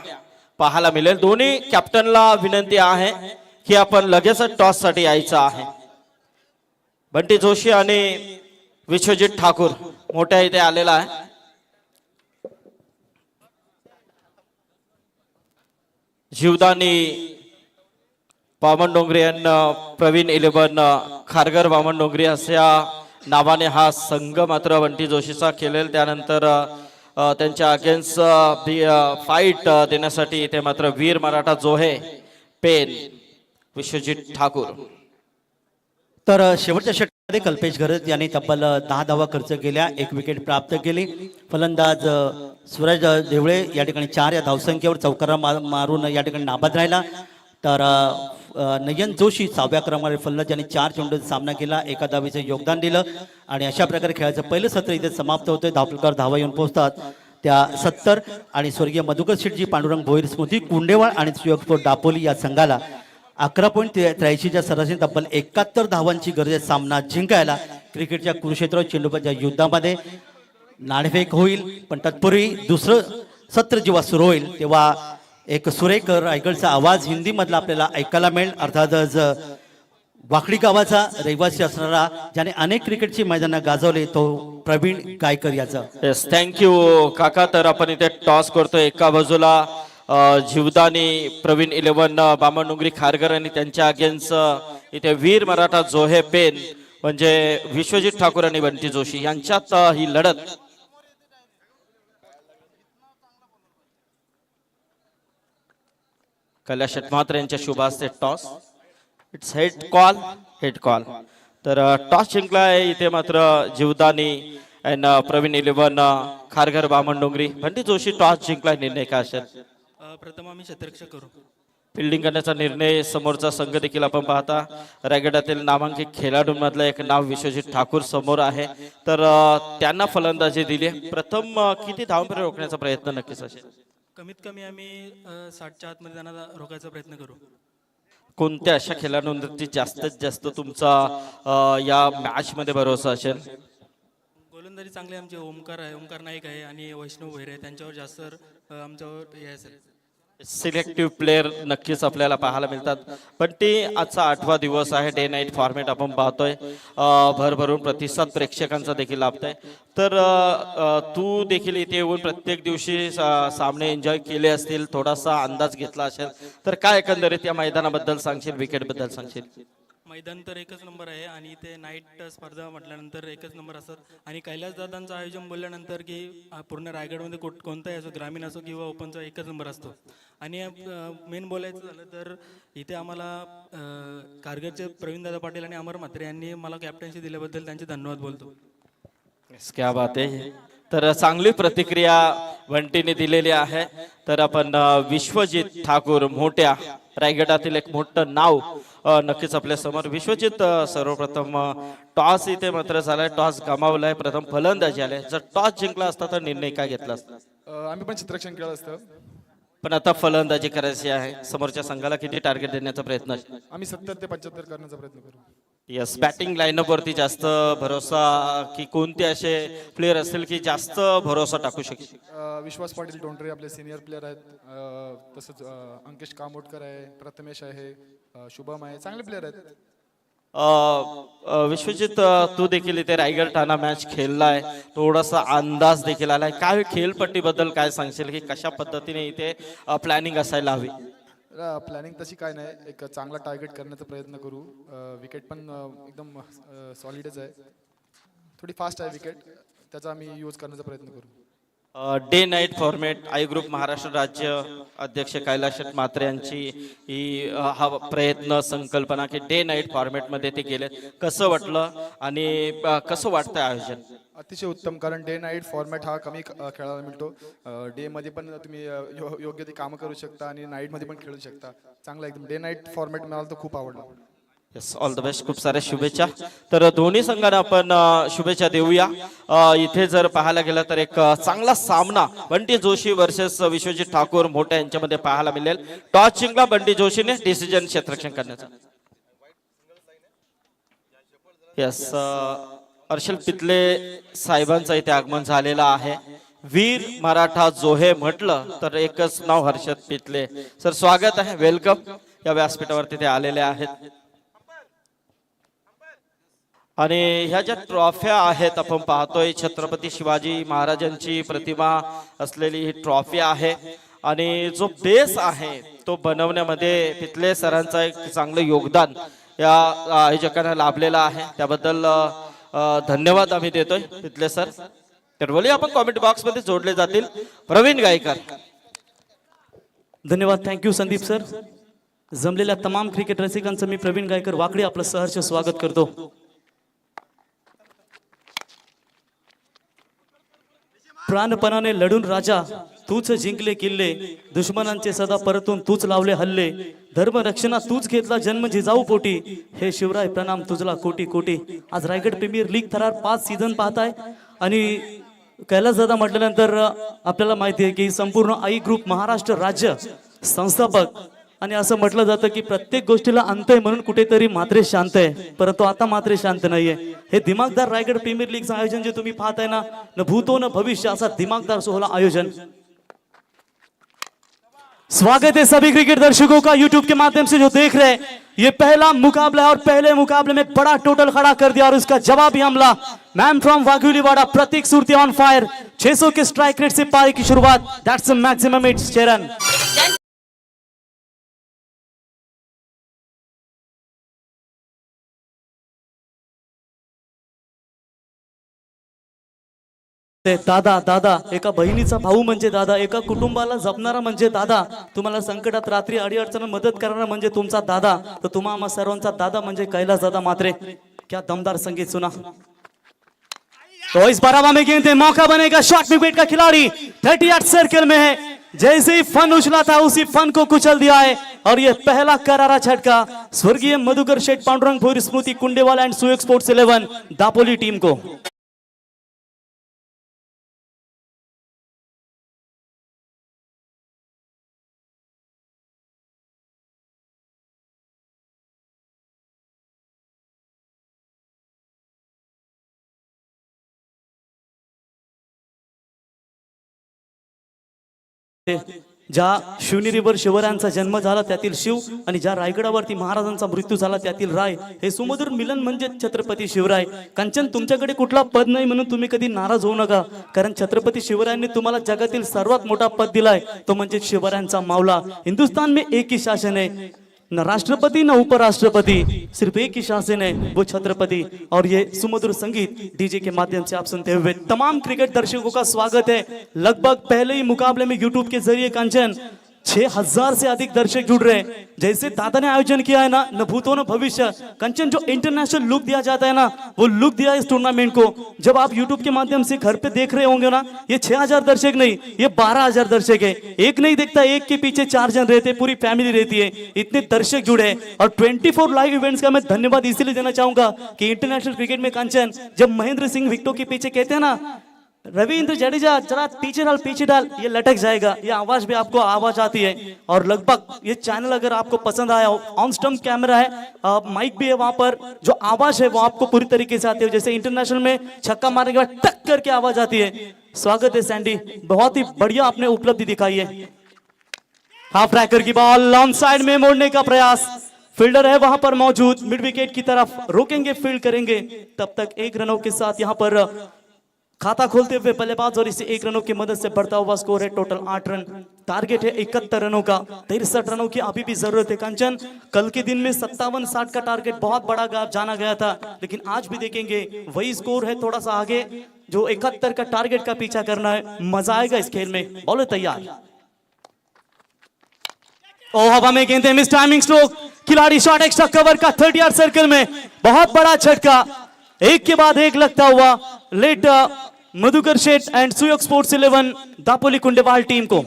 पाहायला मिळेल. दोन्ही कॅप्टनला विनंती आहे की आपण लगेच टॉस साठी यायचं आहे. बंटी जोशी आणि विश्वजित ठाकूर मोठ्या इथे आलेला आहे. जीवदानी बामणडोंगरी यांना प्रवीण 11 खारघर बामणडोंगरी अशा नावाने हा संघ मात्र बंटी जोशीचा खेळेल. त्यानंतर त्यांच्या अगेन्स्ट फाईट देण्यासाठी इथे मात्र वीर मराठा जोहे पेन विश्वजित ठाकूर. तर शेवटच्या षटकामध्ये कल्पेश घरत यांनी तब्बल 10 धावा खर्च केल्या, 1 विकेट प्राप्त केली. फलंदाज सूरज देवळे या ठिकाणी 4 या धावसंख्येवर चौकारा मारून या ठिकाणी नाबाद राहिला. तर नयन जोशी 6व्या क्रमांकावर फलंदाज यांनी 4 चेंडूंचा सामना केला, 1 धावेचं योगदान दिलं आणि अशा प्रकारे खेळाचं पहिलं सत्र इथे समाप्त होतंय. धावपलकावर धावा येऊन पोहोचतात त्या 70 आणि स्वर्गीय मधुकर शेटजी पांडुरंग भोईर स्मृती कुंडेवाळ आणि सुयोग दापोली या संघाला 11.83च्या सरासरी तब्बल 71 धावांची गरज आहे सामना जिंकायला. क्रिकेटच्या कुरुक्षेत्र चेंडूच्या युद्धामध्ये नाणेफेक होईल, पण तत्पूर्वी दुसरं सत्र जेव्हा सुरू होईल तेव्हा एक सुरेख रायगडचा आवाज हिंदी मधला आपल्याला ऐकायला मिळेल. अर्थातच वाकडी गावाचा रहिवासी असणारा ज्याने अनेक क्रिकेटची मैदानं गाजवले तो प्रवीण गायकर याचा. येस, थँक्यू काका. तर आपण इथे टॉस करतोय. एका बाजूला जीवदानी प्रवीण 11 बामणडोंगरी खारघर आणि त्यांच्या अगेन्स्ट इथे वीर मराठा जोहे पेन म्हणजे विश्वजित ठाकूर आणि बंटी जोशी यांच्यात ही लढत. कैलास शेटमात्र यांच्या शुभ हस्ते टॉस. Its head call. तर टॉस जिंकलाय इथे मात्र जीवदानी अँड प्रवीण 11 खारघर बामण डोंगरी. बंटी जोशी टॉस जिंकलाय, निर्णय काय असेल? प्रथम आम्ही क्षेत्ररक्षक करू. फिल्डिंग करण्याचा निर्णय. समोरचा संघ देखील आपण पाहता रायगडातील नामांकित खेळाडूंमधलं एक नाव विश्वजित ठाकूर समोर आहे. तर त्यांना फलंदाजी दिली. प्रथम किती धावांपर्यंत रोखण्याचा प्रयत्न नक्कीच असेल? कमीत कमी आम्ही 60च्या आतमध्ये त्यांना रोखायचा प्रयत्न करू. कोणत्या अशा खेळाडूंवरती जास्तीत जास्त तुमचा या मॅच मध्ये भरोसा असेल? गोलंदाजी चांगली आमची ओमकार नाईक आहे आणि वैष्णव भैर आहे, त्यांच्यावर जास्त आमच्यावर हे असेल. सिलेक्टिव्ह प्लेअर नक्कीच आपल्याला पाहायला मिळतात. पण ते आजचा 8वा दिवस आहे. डे नाईट फॉर्मॅट आपण पाहतोय. भरभरून प्रतिसाद प्रेक्षकांचा देखील लाभतोय. तर तू देखील इथे येऊन प्रत्येक दिवशी सामने एन्जॉय केले असतील, थोडासा अंदाज घेतला असेल, तर काय एकंदरीत या मैदानाबद्दल सांगशील, विकेट बद्दल सांगशील? मैदान तर एकच नंबर आहे आणि ते नाईट स्पर्धा म्हटल्यानंतर एकच नंबर असतात. आणि कैलासदादांचं आयोजन बोलल्यानंतर की पूर्ण रायगडमध्ये कोणताही असो, ग्रामीण असो किंवा ओपनचा एकच नंबर असतो. आणि मेन बोलायचं झालं तर इथे आम्हाला कारगरचे प्रवीणदादा पाटील आणि अमर म्हात्रे यांनी मला कॅप्टन्सी दिल्याबद्दल त्यांचे धन्यवाद बोलतो. क्या बात आहे. तर चांगली प्रतिक्रिया बंटीने दिलेली आहे. तर आपण विश्वजित ठाकूर, मोठ्या रायगडातील एक मोठं नाव नक्कीच आपल्या समोर. विश्वजित, सर्वप्रथम टॉस इथे मात्र झालाय, टॉस गमावलाय, प्रथम फलंदाजी आले. जर टॉस जिंकला असता तर निर्णय काय घेतला असता? आम्ही पण क्षेत्ररक्षण केलं असतं. पण आता फलंदाजी करायची आहे. समोरच्या संघाला किती टार्गेट देण्याचा प्रयत्न असेल? आम्ही 70 ते 75 करण्याचा प्रयत्न करू. यस. बॅटिंग लाईनअप वरती जास्त भरोसा, की कोणते असे प्लेयर असतील की जास्त भरोसा टाकू शकतील? विश्वास पाटील टोंडरे आपले सिनियर प्लेयर आहेत. तसंच अंकेश कामोटकर आहे, प्रथमेश आहे, शुभम आहे, चांगले प्लेयर आहेत. विश्वजित, तू देखील इथे रायगड ठाणा मॅच खेळलाय, थोडासा अंदाज देखील आलाय. काय खेळपट्टीबद्दल काय सांगशील, की कशा पद्धतीने इथे प्लॅनिंग असायला हवी? प्लॅनिंग तशी काय नाही, एक चांगला टार्गेट करण्याचा प्रयत्न करू. विकेट पण एकदम सॉलिडच आहे, थोडी फास्ट आहे विकेट, त्याचा आम्ही यूज करण्याचा प्रयत्न करू. डे नाईट फॉर्मॅट, आई ग्रुप महाराष्ट्र राज्य अध्यक्ष कैलास म्हात्रे यांची ही हा प्रयत्न, संकल्पना की डे नाईट फॉर्मॅट मध्ये ते गेले. कसं वाटलं आणि कसं वाटतंय आयोजन? अतिशय उत्तम, कारण डे नाईट फॉर्मॅट हा कमी खेळायला मिळतो. डे मध्ये पण तुम्ही योग्य ते कामं करू शकता आणि नाईट मध्ये पण खेळू शकता. चांगला एकदम डे नाईट फॉर्मॅट मला तर खूप आवडला. येस, ऑल द बेस्ट, खूप साऱ्या शुभेच्छा. तर दोन्ही संघांना आपण शुभेच्छा देऊया. इथे जर पाहायला गेलं तर एक चांगला सामना बंटी जोशी वर्सेस विश्वजित ठाकूर मोठ्या यांच्यामध्ये पाहायला मिळेल. टॉस जिंकला बंटी जोशीने, डिसिजन क्षेत्ररक्षण करण्याचा. येस, अर्शल पितले साहेबांचं इथे आगमन झालेलं आहे. वीर मराठा जोहे म्हटलं तर एकच नाव, हर्षद पितले सर. स्वागत आहे, वेलकम. या व्यासपीठावरती ते आलेले आहेत. आणि ह्या ज्या ट्रॉफ्या आहेत आपण पाहतोय, छत्रपती शिवाजी महाराजांची प्रतिमा असलेली ही ट्रॉफी आहे. आणि जो बेस आहे तो बनवण्यामध्ये पितले सरांचा एक चांगलं योगदान या आयोजकांना लाभलेलं आहे. त्याबद्दल धन्यवाद आम्ही देतोय पितले सर. तर बोलूया आपण कॉमेंट बॉक्स मध्ये जोडले जातील प्रवीण गायकर. धन्यवाद, थँक्यू संदीप सर. जमलेल्या तमाम क्रिकेट रसिकांचं मी प्रवीण गायकर वाकडे आपलं सहर्ष स्वागत करतो. प्राणपणाने लढून राजा तूच जिंकले किल्ले, दुश्मनांचे सदा परतून तूच लावले हल्ले, धर्मरक्षणा तूच घेतला जन्म जिजाऊ पोटी, हे शिवराय प्रणाम तुझला कोटी कोटी. आज रायगड प्रीमियर लीग थरार 5 सीझन पाहताय आणि कैलासदादा म्हटल्यानंतर आपल्याला माहिती आहे की संपूर्ण आई ग्रुप महाराष्ट्र राज्य संस्थापक. आणि असं म्हटलं जातं की प्रत्येक गोष्टीला अंत आहे म्हणून कुठेतरी मात्रे शांत आहे, परंतु आता मात्रे शांत नाहीये. हे दिमागदार रायगड प्रीमियर लीगचं आयोजन जे तुम्ही पाहताय ना, न भूतो न भविष्य असा दिमागदार सोहळा आयोजन. स्वागत है सभी क्रिकेट दर्शकों का यूट्यूब के माध्यम से जो देख रहे हैं. ये पहला मुकाबला है और पहले मुकाबले में बड़ा टोटल खड़ा कर दिया और उसका जवाबी हमला man from Vaghulivada Pratik Surti on fire. 600 के स्ट्राइक रेट से पारी की शुरुआत. दैट्स द मैक्सिमम हिट्स चरण. ते दादा दादा, एका बहिणीचा भाऊ म्हणजे दादा, एका कुटुंबाला जपणारा म्हणजे दादा, तुम्हाला संकटात रात्री अडीअडचण मदत करणारा म्हणजे तुमचा दादा. तर तुम्हा आम्हा सर्वांचा दादा म्हणजे कैलास दादा मात्रे. क्या दमदार संगीत सुना. तो इस बार हवा में गेंद है, मौका बनेगा, शॉट विकेट का खिलाड़ी 38 सर्कल में है. जैसे ही फन उछला था उसी फन को कुचल दिया है और ये पहला करारा झटका स्वर्गीय मधुकर शेठ पांडुरंग भोईर स्मृति कुंडेवाला end Suyog sports 11 Dapoli team को. ज्या शिवनेरीवर शिवरायांचा जन्म झाला त्यातील शिव आणि ज्या रायगडावरती महाराजांचा मृत्यू झाला त्यातील राय, हे सुमधुर मिलन म्हणजे छत्रपती शिवराय. कंचन, तुमच्याकडे कुठला पद नाही म्हणून तुम्ही कधी नाराज होऊ नका, कारण छत्रपती शिवरायांनी तुम्हाला जगातील सर्वात मोठा पद दिलाय, तो म्हणजे शिवरायांचा मावला. हिंदुस्तान में एक ही शासन है, न राष्ट्रपति न उपराष्ट्रपति, सिर्फ एक ही शासन है, वो छत्रपति. और ये सुमधुर संगीत डीजे के माध्यम से आप सुनते हुए तमाम क्रिकेट दर्शकों का स्वागत है. लगभग पहले ही मुकाबले में यूट्यूब के जरिए कंचन 6000 से अधिक दर्शक जुड़ रहे हैं. जैसे दादा ने आयोजन किया है ना, न भूतो न भविष्य. कंचन, जो इंटरनेशनल लुक दिया जाता है ना, वो लुक दिया इस टूर्नामेंट को. जब आप यूट्यूब के माध्यम से घर पे देख रहे होंगे ना, ये 6000 दर्शक नहीं, ये 12000 दर्शक है. एक नहीं देखता, एक के पीछे 4 जन रहते, पूरी फैमिली रहती है. इतने दर्शक जुड़े हैं. और 24 लाइव इवेंट्स का मैं धन्यवाद इसीलिए देना चाहूंगा कि इंटरनेशनल क्रिकेट में कंचन, जब महेंद्र सिंह विकेटों के पीछे कहते हैं ना, रविंद्र जडेजा जरा पीछे डाल, ये लटक जाएगा, ये आवाज भी आपको आवाज आती है. और लगभग ये चैनल अगर आपको पसंद आया हो, ऑन स्टम्प कैमरा है, माइक भी है वहां पर, जो आवाज है वो आपको पूरी तरीके से आती है. जैसे इंटरनेशनल में छक्का मारने के बाद टक करके आवाज आती है. स्वागत है सैंडी, बहुत ही बढ़िया आपने उपलब्धि दिखाई है. हाफ ट्रैकर की बॉल ऑन साइड में मोड़ने का प्रयास, फील्डर है वहां पर मौजूद, मिड विकेट की तरफ रोकेंगे, फील्ड करेंगे. तब तक 1 रनों के साथ यहां पर खाता खोलते हुए बल्लेबाज और इसे 1 रनों की मदद से बढ़ता हुआ स्कोर है टोटल 8 रन. टारगेट है 71 रनों का. 63 रनों की अभी भी जरूरत है कंचन. कल के दिन में 57-60 का टारगेट बहुत बड़ा जाना गया था, लेकिन आज भी देखेंगे वही स्कोर है, थोड़ा सा आगे, जो 71 का टारगेट का पीछा करना है. मजा आएगा इस खेल में. बॉलर तैयार. ओ हवा में गेंद, मिस टाइमिंग स्ट्रोक, खिलाड़ी शॉट एक्स्ट्रा कवर का 38 सर्कल में बहुत बड़ा झटका, एक के बाद एक लगता हुआ late Madhukar Sheth and Suyog sports 11 Dapoli Kundewal team को.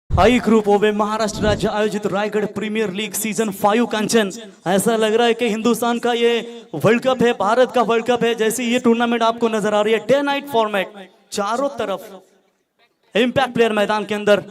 आई ग्रुप ओवे महाराष्ट्र राज्य आयोजित रायगढ़ प्रीमियर लीग सीजन 5 कंचन. ऐसा लग रहा है कि हिंदुस्तान का ये वर्ल्ड कप है, भारत का वर्ल्ड कप है. जैसे ये टूर्नामेंट आपको नजर आ रही है, डे नाइट फॉर्मेट, चारों तरफ इंपैक्ट प्लेयर मैदान के अंदर,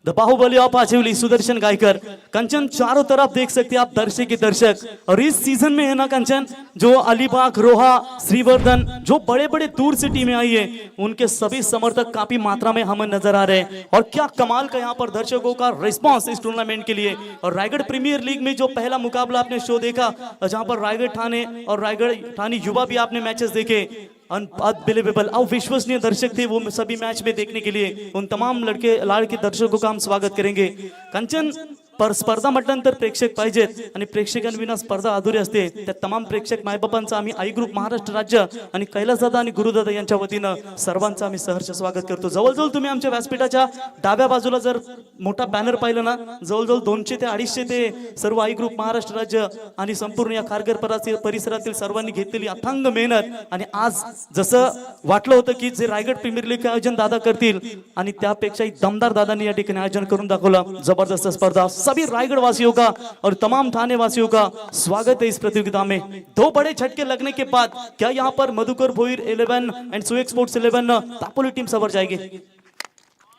द बाहुबली ऑफ आचिवली सुदर्शन गायकर. कंचन, चारों तरफ देख सकते हैं आप दर्शक ही दर्शक. और इस सीजन में है ना कंचन, जो अलीबाग, रोहा, श्रीवर्धन, जो बड़े बड़े दूर से टीमें आई है, उनके सभी समर्थक काफी मात्रा में हमें नजर आ रहे हैं. और क्या कमाल का यहाँ पर दर्शकों का रिस्पांस इस टूर्नामेंट के लिए. और रायगढ़ प्रीमियर लीग में जो पहला मुकाबला आपने शो देखा, जहां पर रायगढ़ ठाणे और रायगढ़ ठाणे युवा भी आपने मैचेस देखे, अनबिलीवेबल, अविश्वसनीय दर्शक थे वो सभी मैच में देखने के लिए. उन तमाम लाड़के दर्शकों का हम स्वागत करेंगे. कंचन, पर स्पर्धा म्हटल्यानंतर प्रेक्षक पाहिजेत आणि प्रेक्षकांविना स्पर्धा अधुरी असते. त्या तमाम प्रेक्षक मायबापांचा आम्ही आई ग्रुप महाराष्ट्र राज्य आणि कैलासदादा आणि गुरुदादा यांच्या वतीनं सर्वांचं आम्ही सहर्ष स्वागत करतो. जवळजवळ तुम्ही आमच्या व्यासपीठाच्या डाव्या बाजूला जर मोठा बॅनर पाहिलं ना, जवळजवळ 200 ते 250 ते सर्व आई ग्रुप महाराष्ट्र राज्य आणि संपूर्ण या खारघर परिसरातील सर्वांनी घेतलेली अथांग मेहनत. आणि आज जसं वाटलं होतं की जे रायगड प्रीमियर लीग आयोजन दादा करतील, आणि त्यापेक्षाही दमदार दादांनी या ठिकाणी आयोजन करून दाखवलं. जबरदस्त स्पर्धा. सभी रायगढ़ वासियों का और तमाम थाने वासियों का स्वागत है इस प्रतियोगिता में. 2 बड़े झटके लगने के बाद क्या यहाँ पर Madhukar Bhoir 11 end Suyog sports 11 Dapoli team सवर जाएगी.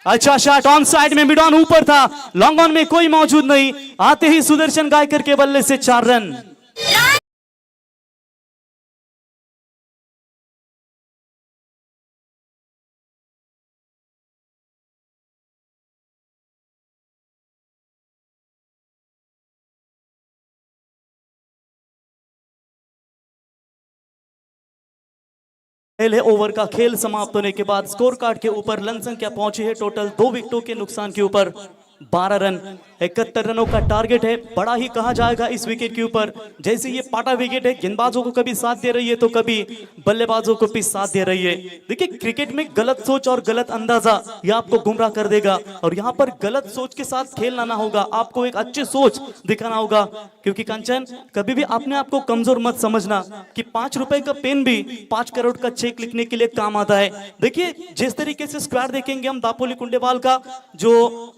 अच्छा शॉट ऑन साइड में, मिड ऑन ऊपर था, लॉन्ग ऑन में कोई मौजूद नहीं. आते ही सुदर्शन गायकर के बल्ले से 4 रन. पहले ओवर का खेल समाप्त होने के बाद स्कोर कार्ड के ऊपर रन संख्या पहुंची है टोटल 2 विकेटों के नुकसान के ऊपर 12 रन। 71 रनों का टारगेट है, बड़ा ही कहा जाएगा इस विकेट के ऊपर। जैसे ये पाटा विकेट है, गेंदबाजों को कभी साथ दे रही है तो कभी बल्लेबाजों को भी साथ दे रही है। देखिए क्रिकेट में गलत सोच और गलत अंदाजा ये आपको गुमराह कर देगा, और यहाँ पर गलत सोच के साथ खेलना ना होगा, आपको एक अच्छी सोच दिखाना होगा। क्योंकि कंचन कभी भी अपने आप को कमजोर मत समझना कि 5 रुपए का पेन भी 5 करोड़ का चेक लिखने के लिए काम आता है। देखिए जिस तरीके से स्क्वाड देखेंगे हम दापोली कुंडेवाल का, जो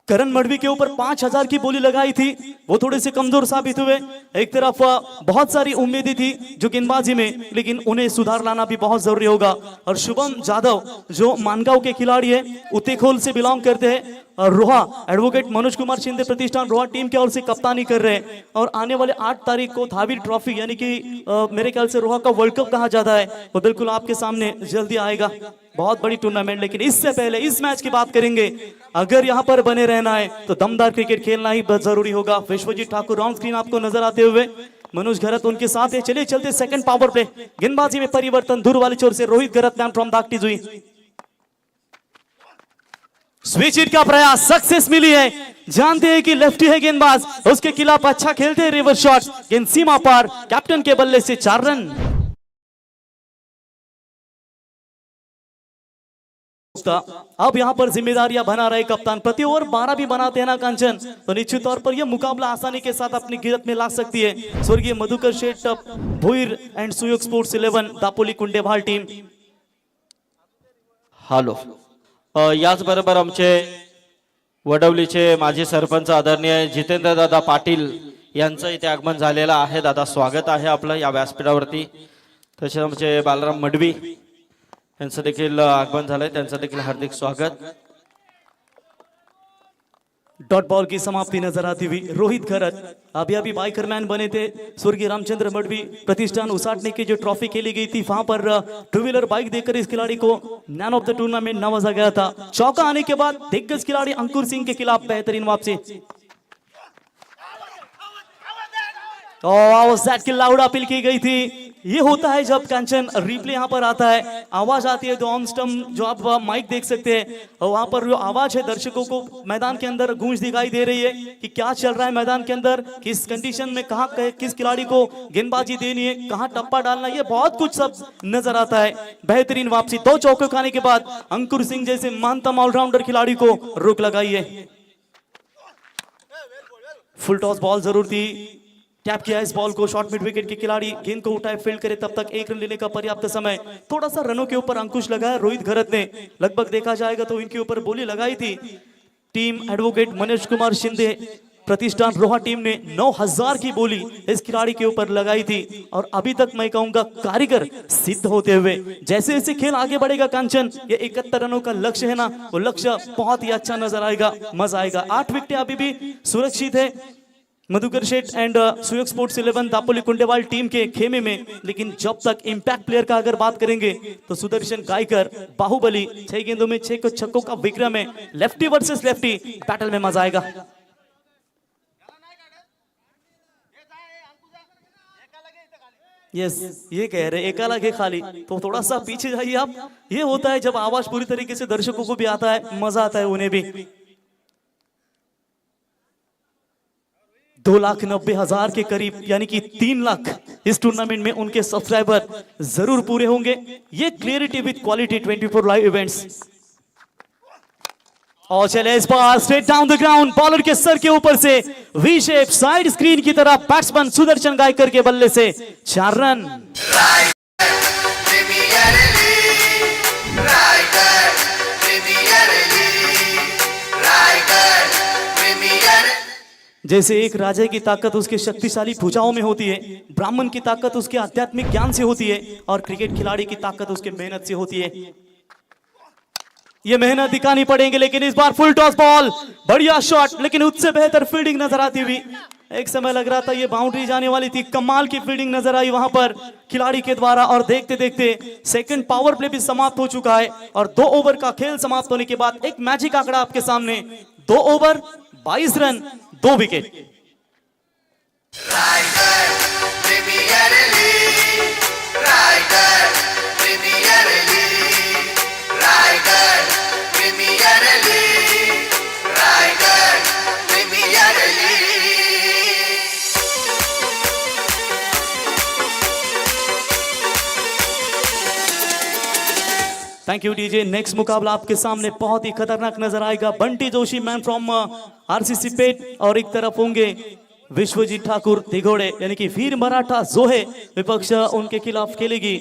करण मडवी के ऊपर 5000 की बोली लगाई थी, वो थोड़े से कमजोर साबित हुए। एक तरफ बहुत सारी उम्मीदें थी जो गेंदबाजी में, लेकिन उन्हें सुधार लाना भी बहुत जरूरी होगा। और शुभम जाधव जो मानगांव के खिलाड़ी है, उतेखोल से बिलोंग करते हैं, और रोहा एडवोकेट मनोज कुमार शिंदे प्रतिष्ठान रोहा टीम की ओर से कप्तानी कर रहे हैं। और आने वाले 8 तारीख को धावी ट्रॉफी यानी कि मेरे ख्याल से रोहा का वर्ल्ड कप कहा जाता है, वो बिल्कुल आपके सामने जल्दी आएगा। बहुत बड़ी टूर्नामेंट। लेकिन इससे पहले इस मैच की बात करेंगे, अगर यहाँ पर बने रहना है तो दमदार क्रिकेट खेलना ही बहुत जरूरी होगा। विश्वजीत ठाकुर ऑन स्क्रीन आपको नजर आते हुए, मनोज घरत उनके साथ है। चलिए चलते सेकंड पावर प्ले। गेंदबाजी में परिवर्तन, दूर वाली छोर से Rohit Gharat man from Dakti Jui. Switch hit का प्रयास, सक्सेस मिली है। जानते हैं कि लेफ्टी है गेंदबाज, उसके खिलाफ अच्छा खेलते हैं रिवर्स शॉट, गेंद सीमा पार, कैप्टन के बल्ले से 4 रन। अब यहां पर जिम्मेदारियां बना रहे कप्तान। प्रति ओवर 12 भी बनाते हैं ना कंचन, तो निश्चित तौर पर यह मुकाबला आसानी के साथ अपनी गिरफ्त में ला सकती है। स्वर्गीय मधुकर शेठ, Bhoir end Suyog sports 11 Dapoli Kundewal team. Hello, याचबरोबर आमचे वडवलीचे माजी सरपंच आदरणीय जितेंद्र दादा पाटील यांचं इथे आगमन झालेलं आहे। दादा स्वागत आहे आपलं या व्यासपीठावरती। तसेच आमचे बालराम मडवी यांचं देखील आगमन झालंय, त्यांचं देखील हार्दिक स्वागत। डॉट बॉल की समाप्ति नजर आती हुई रोहित घरत अभी बाइकर मैन बने थे। स्वर्गीय रामचंद्र मडवी प्रतिष्ठान उसाटने की जो ट्रॉफी खेली गई थी, वहां पर 2 व्हीलर बाइक देकर इस खिलाड़ी को मैन ऑफ द टूर्नामेंट नवाजा गया था। चौका आने के बाद दिग्गज खिलाड़ी अंकुर सिंह के खिलाफ बेहतरीन वापसी। आवाज की लाउड अपील की गई थी। ये होता है जब कंचन रिप्ले यहाँ पर आता है, आवाज आती है तो ऑन स्टंप जो आप माइक देख सकते हैं, वहां पर जो आवाज है दर्शकों को मैदान के अंदर गूंज दिखाई दे रही है कि क्या चल रहा है मैदान के अंदर, किस कंडीशन में कहाँ किस खिलाड़ी को गेंदबाजी देनी है, कहाँ टप्पा डालना है, ये बहुत कुछ सब नजर आता है। बेहतरीन वापसी, 2 चौके खाने के बाद अंकुर सिंह जैसे महानतम ऑलराउंडर खिलाड़ी को रोक लगाई है। फुल टॉस बॉल जरूर थी, टैप किया इस बॉल को। शॉर्ट मिड विकेट के खिलाड़ी गेंद को उठाए, फील्ड करे, तब तक 1 रन लेने का पर्याप्त समय। थोड़ा सा रनों के ऊपर अंकुश लगाया रोहित घरत ने। लगभग देखा जाएगा तो इनके ऊपर बोली लगाई थी। टीम एडवोकेट मनोज कुमार शिंदे प्रतिष्ठान रोहा टीम ने 9000 की बोली इस खिलाड़ी के ऊपर लगाई थी, और अभी तक मैं कहूंगा कारीगर सिद्ध होते हुए। जैसे जैसे खेल आगे बढ़ेगा कंचन, ये 71 रनों का लक्ष्य है ना, वो लक्ष्य बहुत ही अच्छा नजर आएगा, मजा आएगा। 8 विकेटें अभी भी सुरक्षित है Madhukar Sheth and Suyog sports 11 Dapoli Kundewal team के खेमे में। लेकिन जब तक इंपैक्ट प्लेयर का अगर बात करेंगे तो सुदर्शन गायकर, बाहुबली, 6 गेंदों में 6 छक्कों का विक्रम है। लेफ्टी वर्सेस लेफ्टी बैटल में मजा आएगा। यस, ये कह रहे एका लगे खाली, तो थोड़ा सा पीछे जाइए आप। ये होता है जब आवाज पूरी तरीके से दर्शकों को भी आता है, मजा आता है उन्हें भी। 2,90,000 के करीब यानी कि 3 लाख इस टूर्नामेंट में उनके सब्सक्राइबर जरूर पूरे होंगे। ये क्लियरिटी विद क्वालिटी 24 लाइव इवेंट्स। और चले इस बार straight down the ground, bowler के सर के ऊपर से वी शेप साइड स्क्रीन की तरफ, बैट्समैन सुदर्शन गायकर के बल्ले से 4 रन। जैसे एक राजा की ताकत उसके शक्तिशाली भुजाओं में होती है, ब्राह्मण की ताकत उसके आध्यात्मिक ज्ञान से होती है, और क्रिकेट खिलाड़ी की ताकत उसके मेहनत से होती है। ये मेहनत दिखानी पड़ेंगे। लेकिन इस बार फुल टॉस बॉल, बढ़िया शॉट, लेकिन उससे बेहतर फील्डिंग नजर आती हुई। एक समय लग रहा था ये बाउंड्री जाने वाली थी, कमाल की फील्डिंग नजर आई वहां पर खिलाड़ी के द्वारा। और देखते देखते सेकंड पावर प्ले भी समाप्त हो चुका है, और 2 ओवर का खेल समाप्त होने के बाद एक मैजिक आंकड़ा आपके सामने। 2 over 22 run 2 wicket. Thank you DJ. Next मुकाबला आपके सामने बहुत ही खतरनाक नजर आएगा। Bunty Joshi man from RCC पेट और एक तरफ होंगे विश्वजीत ठाकुर दिघोड़े यानी कि वीर मराठा जोहे विपक्ष उनके खिलाफ खेलेगी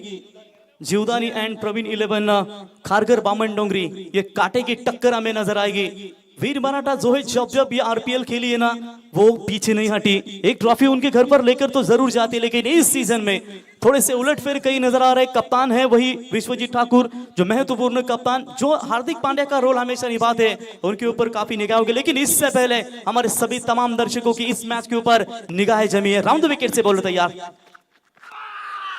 जीवदानी एंड प्रवीण 11 खारगर बामन डोंगरी। ये कांटे की टक्कर हमें नजर आएगी। वीर मराठा जोहे जब जब ये आरपीएल खेली है ना वो पीछे नहीं हटी। एक ट्रॉफी उनके घर पर लेकर तो जरूर जाती, लेकिन इस सीजन में थोड़े से उलटफेर कई नजर आ रहे। कप्तान है वही विश्वजीत ठाकुर, जो महत्वपूर्ण कप्तान, जो हार्दिक पांड्या का रोल हमेशा निभाते हैं, उनके ऊपर काफी निगाह होगी। लेकिन इससे पहले हमारे सभी तमाम दर्शकों की इस मैच के ऊपर निगाहें जमी है। राउंड द विकेट से बोलो तैयार।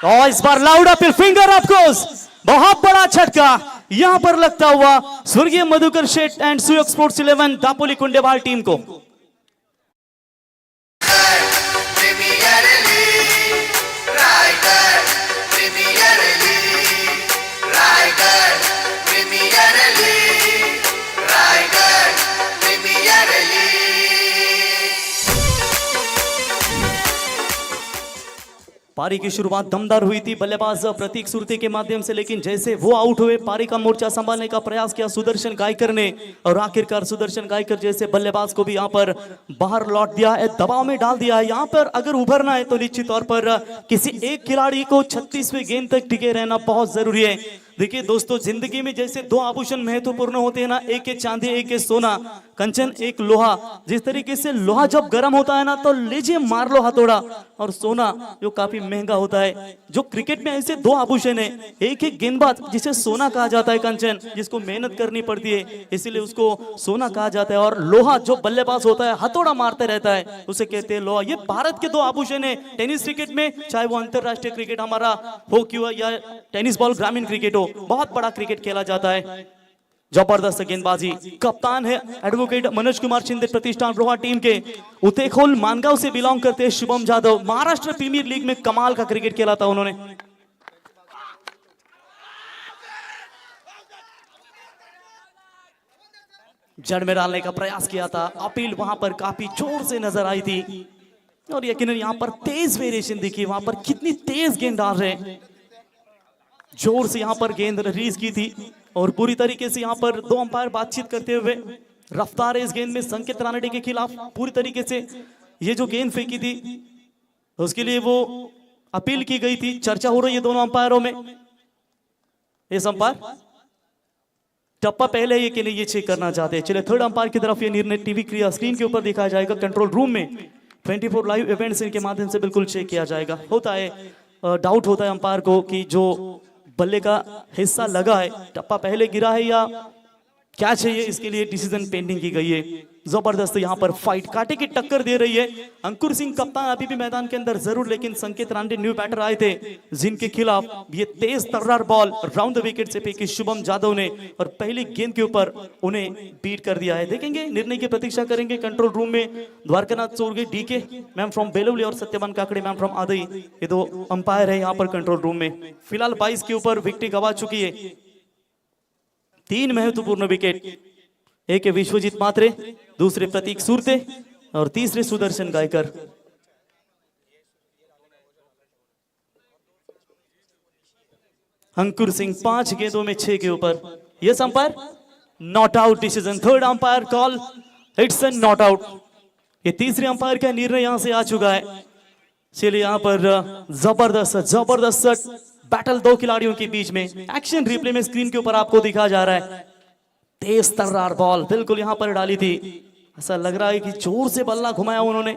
और इस बार loud appeal finger of course, बहुत बड़ा झटका यहां पर लगता हुआ स्वर्गीय Madhukar Sheth and Suyog sports 11 Dapoli Kundewal team को। पारी की शुरुआत दमदार हुई थी बल्लेबाज प्रतीक सुरती के माध्यम से, लेकिन जैसे वो आउट हुए पारी का मोर्चा संभालने का प्रयास किया सुदर्शन गायकर ने और आखिरकार सुदर्शन गायकर जैसे बल्लेबाज को भी यहाँ पर बाहर लौट दिया है, दबाव में डाल दिया है। यहाँ पर अगर उभरना है तो निश्चित तौर पर किसी एक खिलाड़ी को 36वें गेंद तक टिके रहना बहुत जरूरी है। देखिए दोस्तों, जिंदगी में जैसे दो आभूषण महत्वपूर्ण होते हैं ना, एक है चांदी एक है सोना, कंचन एक लोहा। जिस तरीके से लोहा जब गर्म होता है ना तो लीजिए मार लो हथौड़ा, और सोना जो काफी महंगा होता है। जो क्रिकेट में ऐसे दो आभूषण है, एक है गेंदबाज जिसे सोना कहा जाता है, कंचन जिसको मेहनत करनी पड़ती है इसीलिए उसको सोना कहा जाता है, और लोहा जो बल्लेबाज होता है हथौड़ा मारते रहता है उसे कहते हैं लोहा। ये भारत के दो आभूषण है टेनिस क्रिकेट में, चाहे वो अंतरराष्ट्रीय क्रिकेट हमारा हो क्यों या टेनिस बॉल ग्रामीण क्रिकेट हो, बहुत बड़ा क्रिकेट खेला जाता है। जबरदस्त गेंदबाजी। कप्तान है एडवोकेट मनोज कुमार शिंदे प्रतिष्ठान रोहा टीम के, उतेखोल मानगांव से बिलोंग करते हैं शुभम जादव। महाराष्ट्र प्रीमियर लीग में कमाल का क्रिकेट खेला था उन्होंने। जड़ में डालने का प्रयास किया था, अपील वहां पर काफी जोर से नजर आई थी, और यकीनन यहां पर तेज वेरिएशन दिखी। वहां पर कितनी तेज गेंद डाल रहे हैं, जोर से यहां पर गेंद रिलीज की थी, और पूरी तरीके से यहां पर दो अंपायर बातचीत करते हुए रफ्तार है इस गेंद में संकेत रानडे के खिलाफ। पूरी तरीके से ये जो गेंद फेंकी थी उसके लिए वो अपील की गई थी। चर्चा हो रही है दोनों अंपायरों में। इस अंपायर टप्पा पहले ये कि नहीं ये चेक करना चाहते हैं। चलिए थर्ड अंपायर की तरफ ये निर्णय टीवी क्रिया स्क्रीन के ऊपर दिखाया जाएगा। कंट्रोल रूम में 24 लाइव इवेंट्स के माध्यम से बिल्कुल चेक किया जाएगा। होता है डाउट होता है अंपायर को कि जो बल्ले का हिस्सा लगा है टप्पा पहले गिरा है या क्या चाहिए, इसके लिए डिसीजन पेंडिंग की गई है। जबरदस्त यहाँ पर फाइट, कांटे की टक्कर दे रही है। अंकुर सिंह कप्तान अभी भी मैदान के अंदर जरूर, लेकिन संकेत रानडे न्यू बैटर आए थे जिनके खिलाफ ये तेज तर्रार बॉल राउंड द विकेट से फेंकी शुभम जादव ने, और पहली गेंद के ऊपर उन्हें बीट कर दिया है। देखेंगे, निर्णय की प्रतीक्षा करेंगे। कंट्रोल रूम में Dwarkanath Chorge DK ma'am from Belwali और सत्यवान काकड़े मैम फ्रॉम आदई, ये दो अंपायर है यहाँ पर कंट्रोल रूम में। फिलहाल 22 के ऊपर विकेट गवा चुकी है। 3 महत्वपूर्ण विकेट, एक है विश्वजीत मात्रे, दूसरे प्रतीक सुरते और तीसरे सुदर्शन गायकर। अंकुर सिंह 5 गेंदों में 6 के ऊपर। Yes umpire, not out decision. Third umpire call, it's a not out. ये तीसरे अंपायर का निर्णय यहां से आ चुका है। चलिए यहाँ पर जबरदस्त बैटल दो खिलाड़ियों के बीच में। एक्शन रिप्ले में स्क्रीन के ऊपर आपको दिखाया जा रहा है। तेज तर्रार बॉल बिल्कुल यहां पर डाली थी, ऐसा लग रहा है कि जोर से बल्ला घुमाया उन्होंने,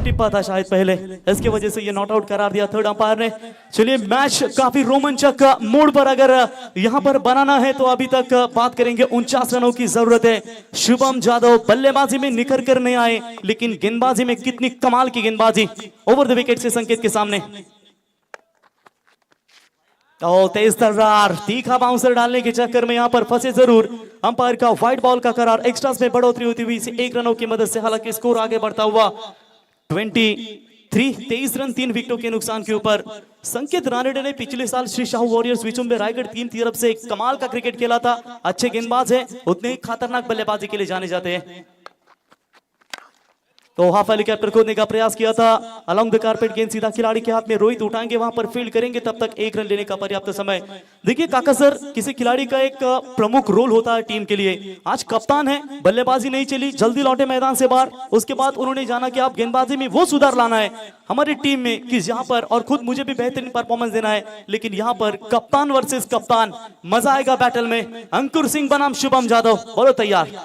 टिप्पा था शायद पहले, इसकी वजह से ये नॉट आउट करार दिया थर्ड अंपायर ने। चलिए मैच काफी रोमांचक मोड़ पर अगर यहां पर बनाना है तो अभी तक बात करेंगे 49 रनों की जरूरत है। शुभम जादव बल्लेबाजी में निखर कर नहीं आए, लेकिन गेंदबाजी में कितनी कमाल की गेंदबाजी ओवर द विकेट से संकेत के सामने। तेज तर्रार, तीखा बाउंसर डालने के चक्कर में यहां पर फंसे जरूर। अंपायर का व्हाइट बॉल का करार, एक्स्ट्रास में बढ़ोतरी होती हुई 1 रनों की मदद से, हालांकि स्कोर आगे बढ़ता हुआ 23 रन 3 विकेटों के नुकसान के ऊपर। संकेत रानडे ने पिछले साल श्री शाहू वॉरियर्स विचुम्बे रायगढ़ टीम की तरफ से कमाल का क्रिकेट खेला था। अच्छे गेंदबाज हैं, उतने ही खतरनाक बल्लेबाजी के लिए जाने जाते हैं। तो हाफ हेलीकॉप्टर खोदने का प्रयास किया था, अलोंग द कारपेट गेंद सीधा खिलाड़ी के हाथ में, रोहित उठाएंगे वहां पर फील्ड करेंगे, तब तक 1 रन लेने का पर्याप्त समय। देखिए काका सर, किसी खिलाड़ी का एक प्रमुख रोल होता है टीम के लिए। आज कप्तान है, बल्लेबाजी नहीं चली, जल्दी लौटे मैदान से बाहर, उसके बाद उन्होंने जाना कि आप गेंदबाजी में वो सुधार लाना है हमारी टीम में कि यहाँ पर, और खुद मुझे भी बेहतरीन परफॉर्मेंस देना है, लेकिन यहाँ पर कप्तान वर्सेस कप्तान, मजा आएगा बैटल में। अंकुर सिंह बनाम शुभम जादव, बोलो तैयार।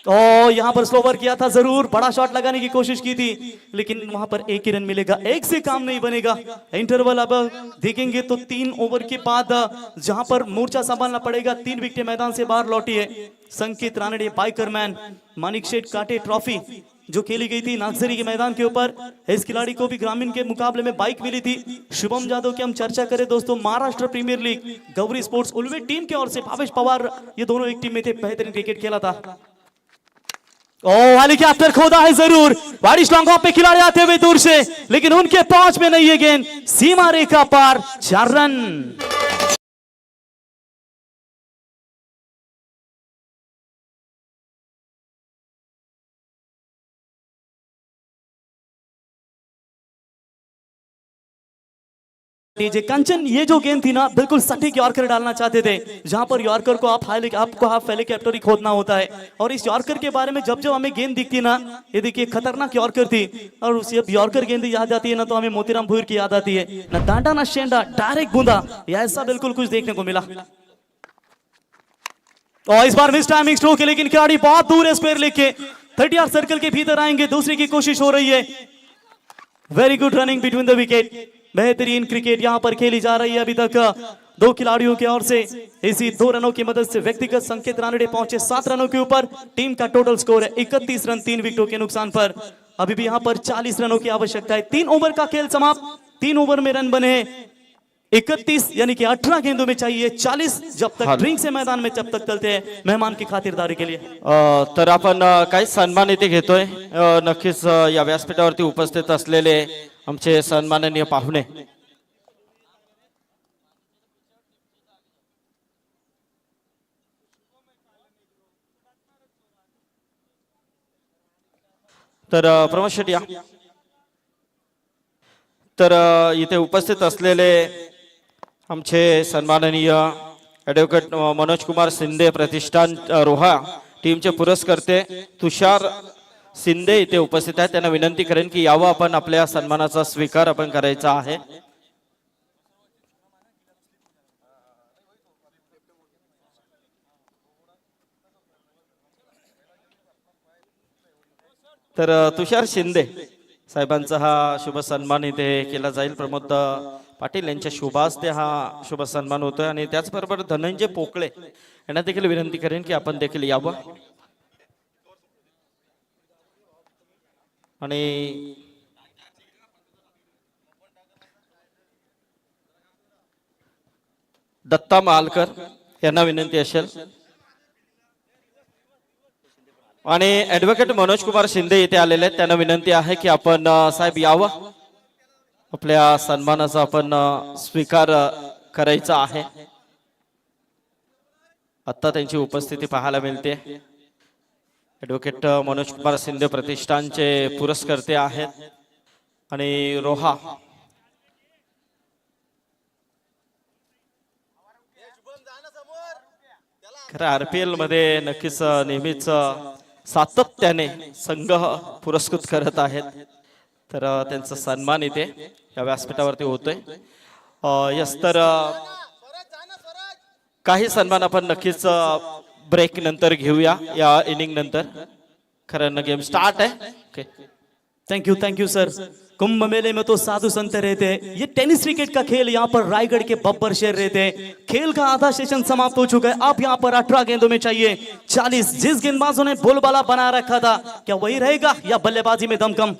और यहां पर स्लोवर किया था, जरूर बड़ा शॉट लगाने की कोशिश की थी, लेकिन वहां पर 1 ही रन मिलेगा, 1 से काम नहीं बनेगा। इंटरवल अब देखेंगे तो 3 ओवर के बाद जहां पर मोर्चा संभालना पड़ेगा। 3 विकेट मैदान से बाहर लौटी है। संकेत रानडे, बाइकरमैन, मानिक शेठ काटे ट्रॉफी जो खेली गई थी नागजरी के मैदान के ऊपर, इस खिलाड़ी को भी ग्रामीण के मुकाबले में बाइक मिली थी। शुभम जादव की हम चर्चा करें दोस्तों, Maharashtra premier league Gauri sports Ulwe team के ओर से भावेश पवार, ये दोनों एक टीम में थे, बेहतरीन क्रिकेट खेला था। हेलीकॉप्टर खोदा है जरूर, बारिश लॉन्ग पे खिलाड़ी आते हुए दूर से, लेकिन उनके पहुंच में नहीं है गेंद, सीमा रेखा पार, 4 रन। कंचन, ये जो गेंद थी ना, बिल्कुल सटीक यॉर्कर डालना चाहते थे, जहां पर यॉर्कर को आपको हाफ हेलीकॉप्टर ही खोदना होता है। और इस यॉर्कर के बारे में जब जब हमें गेंद दिखती ना, ये देखिए खतरनाक यॉर्कर थी, और उसे अब यॉर्कर गेंद याद आती है ना, तो हमें मोतीराम भूर की याद आती है ना, डांडा ना शेंडा, डायरेक्ट बूंदा, ऐसा बिल्कुल कुछ देखने को मिला। और इस बार मिस टाइमिंग स्ट्रोक है, लेकिन खिलाड़ी बहुत दूर है स्क्वायर लेके, 30 यार्ड सर्कल के भीतर आएंगे, दूसरे की कोशिश हो रही है। Very good running between the wicket, बेहतरीन क्रिकेट यहां पर खेली जा रही है अभी तक 2 खिलाड़ियों की ओर से। इसी 2 रनों की मदद से व्यक्तिगत संकेत रानडे पहुंचे 7 रनों के ऊपर। टीम का टोटल स्कोर है 31 रन 3 विकेटों के नुकसान पर। अभी भी यहां पर 40 रनों की आवश्यकता है। 3 ओवर का खेल समाप्त, 3 ओवर में रन बने हैं 31, यानी कि 18 गेंदों में चाहिए 40, जब तक ड्रिंक से मैदान में जब तक चलते हैं मेहमान की खातिरदारी के लिए। तर आपण काही सन्मान इथे घेतोय। नक्कीच या व्यासपीठावरती उपस्थित असलेले आमचे सन्माननीय पाहुणे, तर प्रमोद शेट्टी या। तर इथे उपस्थित असलेले आमचे सन्माननीय ॲडव्होकेट मनोज कुमार शिंदे प्रतिष्ठान रोहा टीमचे पुरस्कर्ते तुषार शिंदे इथे उपस्थित आहेत। त्यांना विनंती करेन की यावं, आपण आपल्या सन्मानाचा स्वीकार आपण करायचा आहे। तर तुषार शिंदे साहेबांचा हा शुभ सन्मान इथे केला जाईल। प्रमोद पाटील यांच्या शुभास्ते हा शुभ सन्मान होतोय, आणि त्याचबरोबर धनंजय पोकळे यांना देखील विनंती करेन की आपण देखील यावं। आणि दत्ता मालकर यांना विनंती असेल, आणि ॲडव्होकेट मनोज कुमार शिंदे इथे आलेले आहेत, त्यांना विनंती आहे की आपण साहेब यावं, आपल्या सन्मानाचा आपण स्वीकार करायचा आहे। आता त्यांची उपस्थिती पाहायला मिळते। ॲडव्होकेट मनोज कुमार शिंदे प्रतिष्ठानचे पुरस्कर्ते आहेत, आणि रोहा खरं आरपीएल मध्ये नक्कीच नेहमीच सातत्याने संघ पुरस्कृत करत आहेत, तर त्यांचा सन्मान इथे या व्यासपीठावरती होतोय। यस, तर काही सन्मान आपण नक्कीच ब्रेक नंतर घेऊया, या इनिंग नंतर। खरं गेम स्टार्ट आहे। Okay, thank you sir. Kumbh मेले में तो साधु संत रहते हैं, ये टेनिस क्रिकेट का खेल यहाँ पर रायगढ़ के बब्बर शेर रहते हैं। खेल का आधा सेशन समाप्त हो चुका है। अब यहाँ पर 18 गेंदों में चाहिए 40। जिस गेंदबाजों ने बोलबाला बना रखा था, क्या वही रहेगा या बल्लेबाजी में दमकम?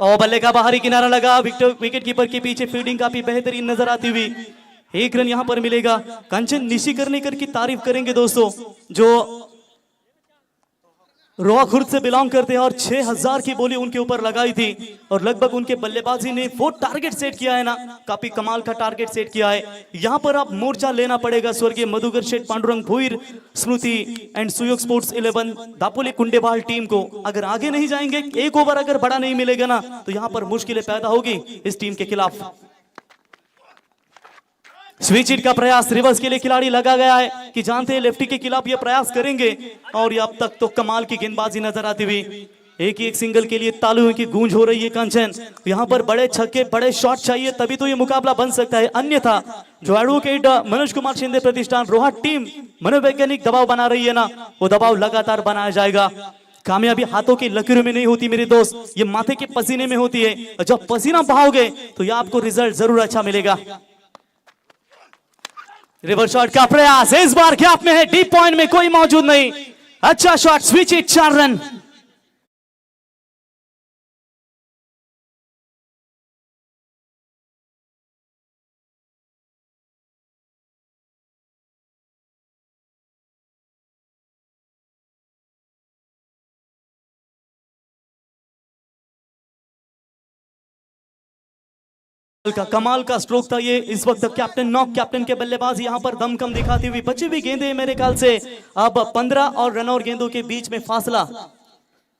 और बल्ले का बाहरी किनारा लगा, विकेट कीपर के पीछे फील्डिंग काफी बेहतरीन नजर आती हुई। 1 रन यहाँ पर मिलेगा। कंचन निशिकर्णीकर की तारीफ करेंगे दोस्तों, जो रोहा खुर्द से बिलोंग करते हैं और 6000 की बोली उनके ऊपर लगाई थी और लगभग उनके बल्लेबाजी ने वो टारगेट सेट किया है ना, काफी कमाल का टारगेट सेट किया है। यहाँ पर अब मोर्चा लेना पड़ेगा स्वर्गीय मधुकर शेठ पांडुरंग भोईर स्मृति end Suyog sports 11 Dapoli कुंडेबाल team को। अगर आगे नहीं जाएंगे, एक ओवर अगर बड़ा नहीं मिलेगा ना, तो यहाँ पर मुश्किलें पैदा होगी इस टीम के खिलाफ। स्विच हिट का प्रयास रिवर्स के लिए खिलाड़ी लगा गया है कि जानते हैं लेफ्टी के खिलाफ ये प्रयास करेंगे और ये अब तक तो कमाल की गेंदबाजी नजर आती हुई। एक ही एक सिंगल के लिए तालियों की गूंज हो रही है कंचन। यहाँ पर बड़े छक्के बड़े शॉट चाहिए तभी तो ये मुकाबला बन सकता है, अन्यथा जो एडवोकेट मनोज कुमार शिंदे प्रतिष्ठान रोहा टीम मनोवैज्ञानिक दबाव बना रही है ना, वो दबाव लगातार बनाया जाएगा। कामयाबी हाथों की लकीरों में नहीं होती मेरे दोस्त, ये माथे के पसीने में होती है। और जब पसीना बहाओगे तो ये आपको रिजल्ट जरूर अच्छा मिलेगा। रिवर्स शॉट का प्रयास इस बार गैप में है, डीप पॉइंट में कोई मौजूद नहीं। अच्छा शॉट, स्विच हिट, 4 रन। का कमाल का स्ट्रोक था ये। इस वक्त कैप्टन नॉक कैप्टन के बल्लेबाज यहाँ पर दमखम दिखाती हुई। बची हुई गेंदें मेरे ख्याल से अब 15 और रन और गेंदों के बीच में फासला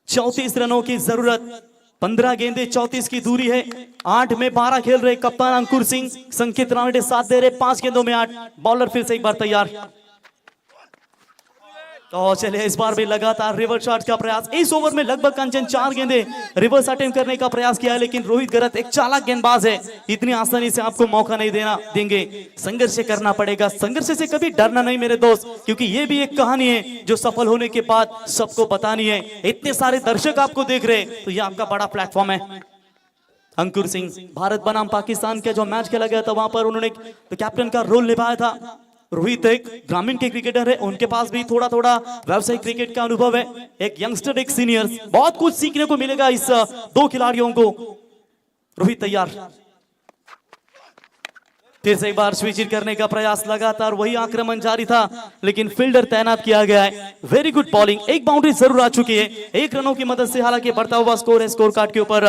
34 रनों की जरूरत। 15 गेंदे 34 की दूरी है। 8 में 12 खेल रहे कप्तान अंकुर सिंह, संकेत राणडे साथ दे रहे। 5 गेंदों में 8। बॉलर फिर से एक बार तैयार। तो चलिए इस बार भी लगातार रिवर्स शॉट का प्रयास। इस ओवर में लगभग कंचन 4 गेंदे रिवर्स अटेम्प्ट करने का प्रयास किया है, लेकिन रोहित गरत एक चालाक गेंदबाज है, इतनी आसानी से आपको मौका नहीं देंगे। संघर्ष करना पड़ेगा, संघर्ष से कभी डरना नहीं मेरे दोस्त, क्योंकि ये भी एक कहानी है जो सफल होने के बाद सबको बतानी है। इतने सारे दर्शक आपको देख रहे हैं तो ये आपका बड़ा प्लेटफॉर्म है। अंकुर सिंह भारत बनाम पाकिस्तान का जो मैच खेला गया था वहां पर उन्होंने तो कैप्टन का रोल निभाया था। रोहित एक ग्रामीण के क्रिकेटर है, उनके पास भी थोड़ा थोड़ा व्यावसायिक क्रिकेट का अनुभव है। एक यंगस्टर एक सीनियर, बहुत कुछ सीखने को मिलेगा इस 2 खिलाड़ियों को। रोहित तैयार, फिर से एक बार स्विच इन करने का प्रयास। लगातार वही आक्रमण जारी था, लेकिन फील्डर तैनात किया गया है। वेरी गुड बॉलिंग, एक बाउंड्री जरूर आ चुकी है 1 रनों की मदद से। हालांकि बढ़ता हुआ स्कोर है स्कोर कार्ड के ऊपर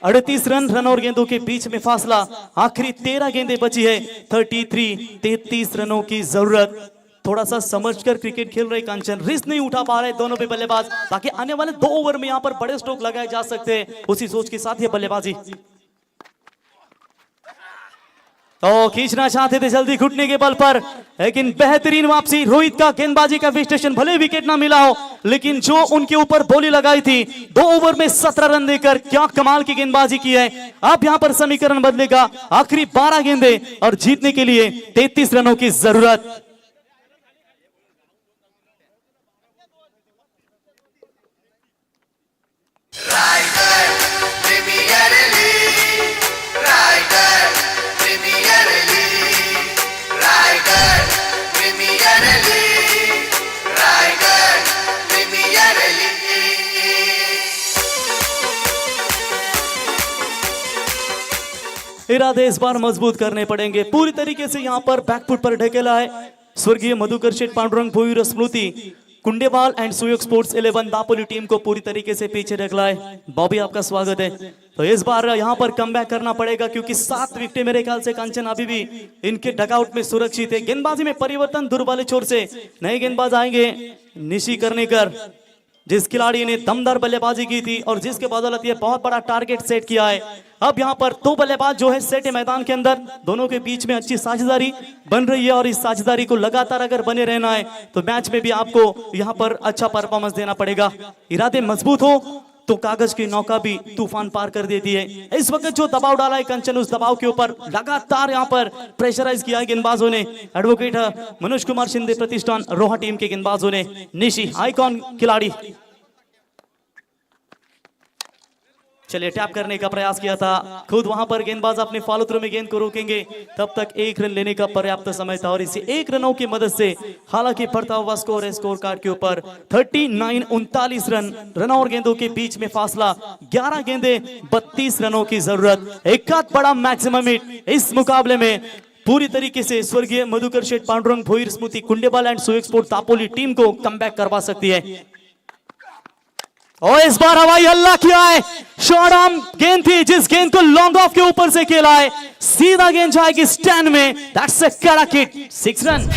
38 रन और गेंदों के बीच में फासला। आखिरी 13 गेंदें बची है, 33 रनों की जरूरत। थोड़ा सा समझकर क्रिकेट खेल रहे कंचन, रिस्क नहीं उठा पा रहे दोनों भी बल्लेबाज, ताकि आने वाले 2 ओवर में यहाँ पर बड़े स्ट्रोक लगाए जा सकते हैं। उसी सोच के साथ ये बल्लेबाजी तो खींचना चाहते थे जल्दी घुटने के बल पर, लेकिन बेहतरीन वापसी। रोहित का गेंदबाजी का विश्लेषण, भले विकेट ना मिला हो, लेकिन जो उनके ऊपर बोली लगाई थी 2 ओवर में 17 रन देकर क्या कमाल की गेंदबाजी की है। अब यहां पर समीकरण बदलेगा। आखिरी 12 गेंदे और जीतने के लिए 33 रनों की जरूरत। इरादे इस बार मजबूत करने पड़ेंगे। पूरी तरीके से यहाँ पर बैकफुट पर ढकेला है स्वर्गीय मधुकर शेठ पांडुरंग भोईर स्मृति कुंडेबाल end Suyog sports 11 Dapoli team को पूरी तरीके से पीछे ढकला है। बॉबी आपका स्वागत है। तो इस बार यहाँ पर कमबैक करना पड़ेगा, क्योंकि 7 विकेटें मेरे ख्याल से कंचन अभी भी इनके डकआउट में सुरक्षित है। गेंदबाजी में परिवर्तन, दूर वाले छोर से नए गेंदबाज आएंगे। निशी कर्णिकर, जिस खिलाड़ी ने दमदार बल्लेबाजी की थी और जिसके बदौलत ये बहुत बड़ा टारगेट सेट किया है। अब यहाँ पर 2 बल्लेबाज जो है सेट है मैदान के अंदर, दोनों के बीच में अच्छी साझेदारी बन रही है और इस साझेदारी को लगातार अगर बने रहना है तो मैच में भी आपको यहाँ पर अच्छा परफॉर्मेंस देना पड़ेगा। इरादे मजबूत हो तो कागज की नौका भी तूफान पार कर देती है। इस वक्त जो दबाव डाला है कंचन, उस दबाव के ऊपर लगातार यहाँ पर प्रेशराइज किया है गेंदबाजों ने। एडवोकेट मनोज कुमार शिंदे प्रतिष्ठान रोहा टीम के गेंदबाजों ने। निशी आइकॉन खिलाड़ी, चलिए टैप करने का प्रयास किया था, खुद वहां पर गेंदबाज अपने फॉलो थ्रू में गेंद को रोकेंगे, तब तक 1 रन लेने का पर्याप्त समय था और इसी 1 रनों की मदद से हालांकि बढ़ता हुआ स्कोर है स्कोर कार्ड के ऊपर 39 रन और गेंदों के बीच में फासला 11 गेंदे 32 रनों की जरूरत। एक बड़ा मैक्सिमम हिट इस मुकाबले में पूरी तरीके से स्वर्गीय मधुकर शेठ पांडुरंग भोईर स्मृति कुंडेबाल end Suyog sports Dapoli team को कमबैक करवा सकती है। और इस बार हवाई हल्ला किया है। शॉर्ट आर्म गेंद थी जिस गेंद को लॉन्ग ऑफ के ऊपर से खेला है, सीधा गेंद जाएगी स्टैंड में। दैट्स अ कड़ा किक, 6 रन।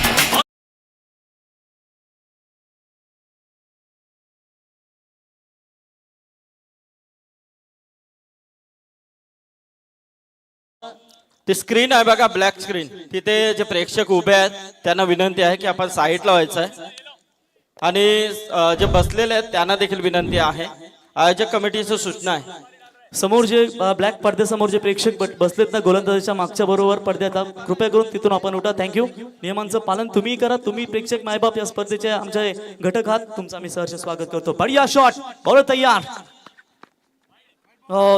ती स्क्रीन आहे बघा, ब्लॅक स्क्रीन, तिथे जे प्रेक्षक उभे आहेत त्यांना विनंती आहे की आपण साईडला व्हायचं आहे आणि जे बसलेले आहेत त्यांना देखील विनंती आहे, आयोजक कमिटीची सूचना आहे। समोर जे ब्लॅक पडद्यासमोर जे प्रेक्षक बसलेत ना गोलंदाजीच्या मागच्या बरोबर पडद्यात, कृपया करून तिथून आपण उठा। थँक्यू। नियमांचं पालन तुम्ही करा, तुम्ही प्रेक्षक मायबाप या स्पर्धेचे आमचे घटक आहात, तुमचं आम्ही सहर्ष स्वागत करतो। बढ़िया शॉट, बॉलर तैयार।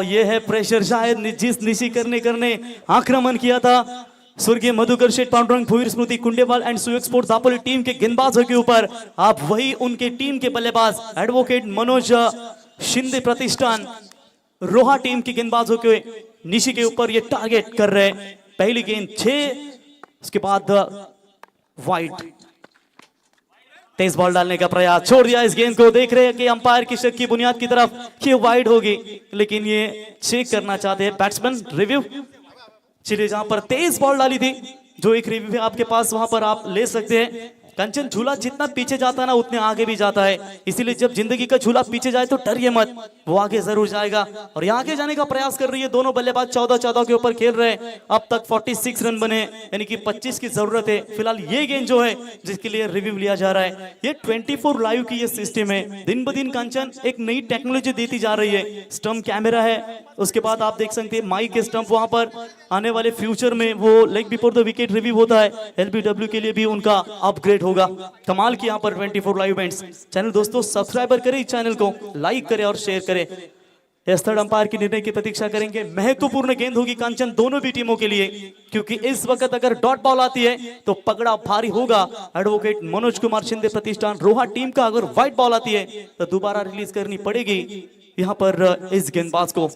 ये है प्रेशर शायद जिस निशी करने आक्रमण किया था स्वर्गीय मधुकर शेठ, पांडुरंग भोईर, स्मृति कुंडेवाल end Suyog sports Dapoli team के गेंदबाजों के ऊपर, आप वही उनके टीम के बल्लेबाज एडवोकेट मनोज शिंदे प्रतिष्ठान रोहा टीम के गेंदबाजों के निशी के ऊपर ये टारगेट कर रहे हैं। पहली गेंद 6, उसके बाद वाइड। तेज बॉल डालने का प्रयास, छोड़ दिया इस गेंद को। देख रहे हैं कि अंपायर की शक की बुनियाद की तरफ कि वाइड होगी, लेकिन ये चेक करना चाहते हैं बैट्समैन। रिव्यू, चलिए जहां पर तेज बॉल डाली थी, जो एक रिव्यू है आपके पास, वहां पर आप ले सकते हैं। कंचन, झूला जितना पीछे जाता है ना उतने आगे भी जाता है, इसीलिए जब जिंदगी का झूला पीछे जाए तो डरिए मत, वो आगे जरूर जाएगा। और यहाँ आगे जाने का प्रयास कर रही है दोनों बल्लेबाज, 14-14 के ऊपर खेल रहे हैं। अब तक 46 रन बने, यानी कि 25 की जरूरत है। फिलहाल ये गेंद जो है जिसके लिए रिव्यू लिया जा रहा है, ये 24 लाइव की ये सिस्टम है। दिन ब दिन कंचन एक नई टेक्नोलॉजी देती जा रही है। स्टंप कैमरा है, उसके बाद आप देख सकते हैं माइक के स्टंप, वहां पर आने वाले फ्यूचर में वो leg before the wicket review होता है। एलबीडब्ल्यू के लिए भी उनका अपग्रेड होगा। कमाल की यहाँ पर 24 लाइव इवेंट्स। चैनल दोस्तों सब्सक्राइबर करें, इस चैनल को लाइक करें और शेयर करें। इस थर्ड अंपायर की निर्णय की प्रतीक्षा करेंगे। महत्वपूर्ण गेंद होगी कांचन दोनों भी टीमों के लिए, क्योंकि इस वक्त अगर डॉट बॉल आती है तो पकड़ा भारी होगा एडवोकेट मनोज कुमार शिंदे प्रतिष्ठान रोहा टीम का। अगर व्हाइट बॉल आती है तो दोबारा रिलीज करनी पड़ेगी यहाँ पर इस गेंदबाज को।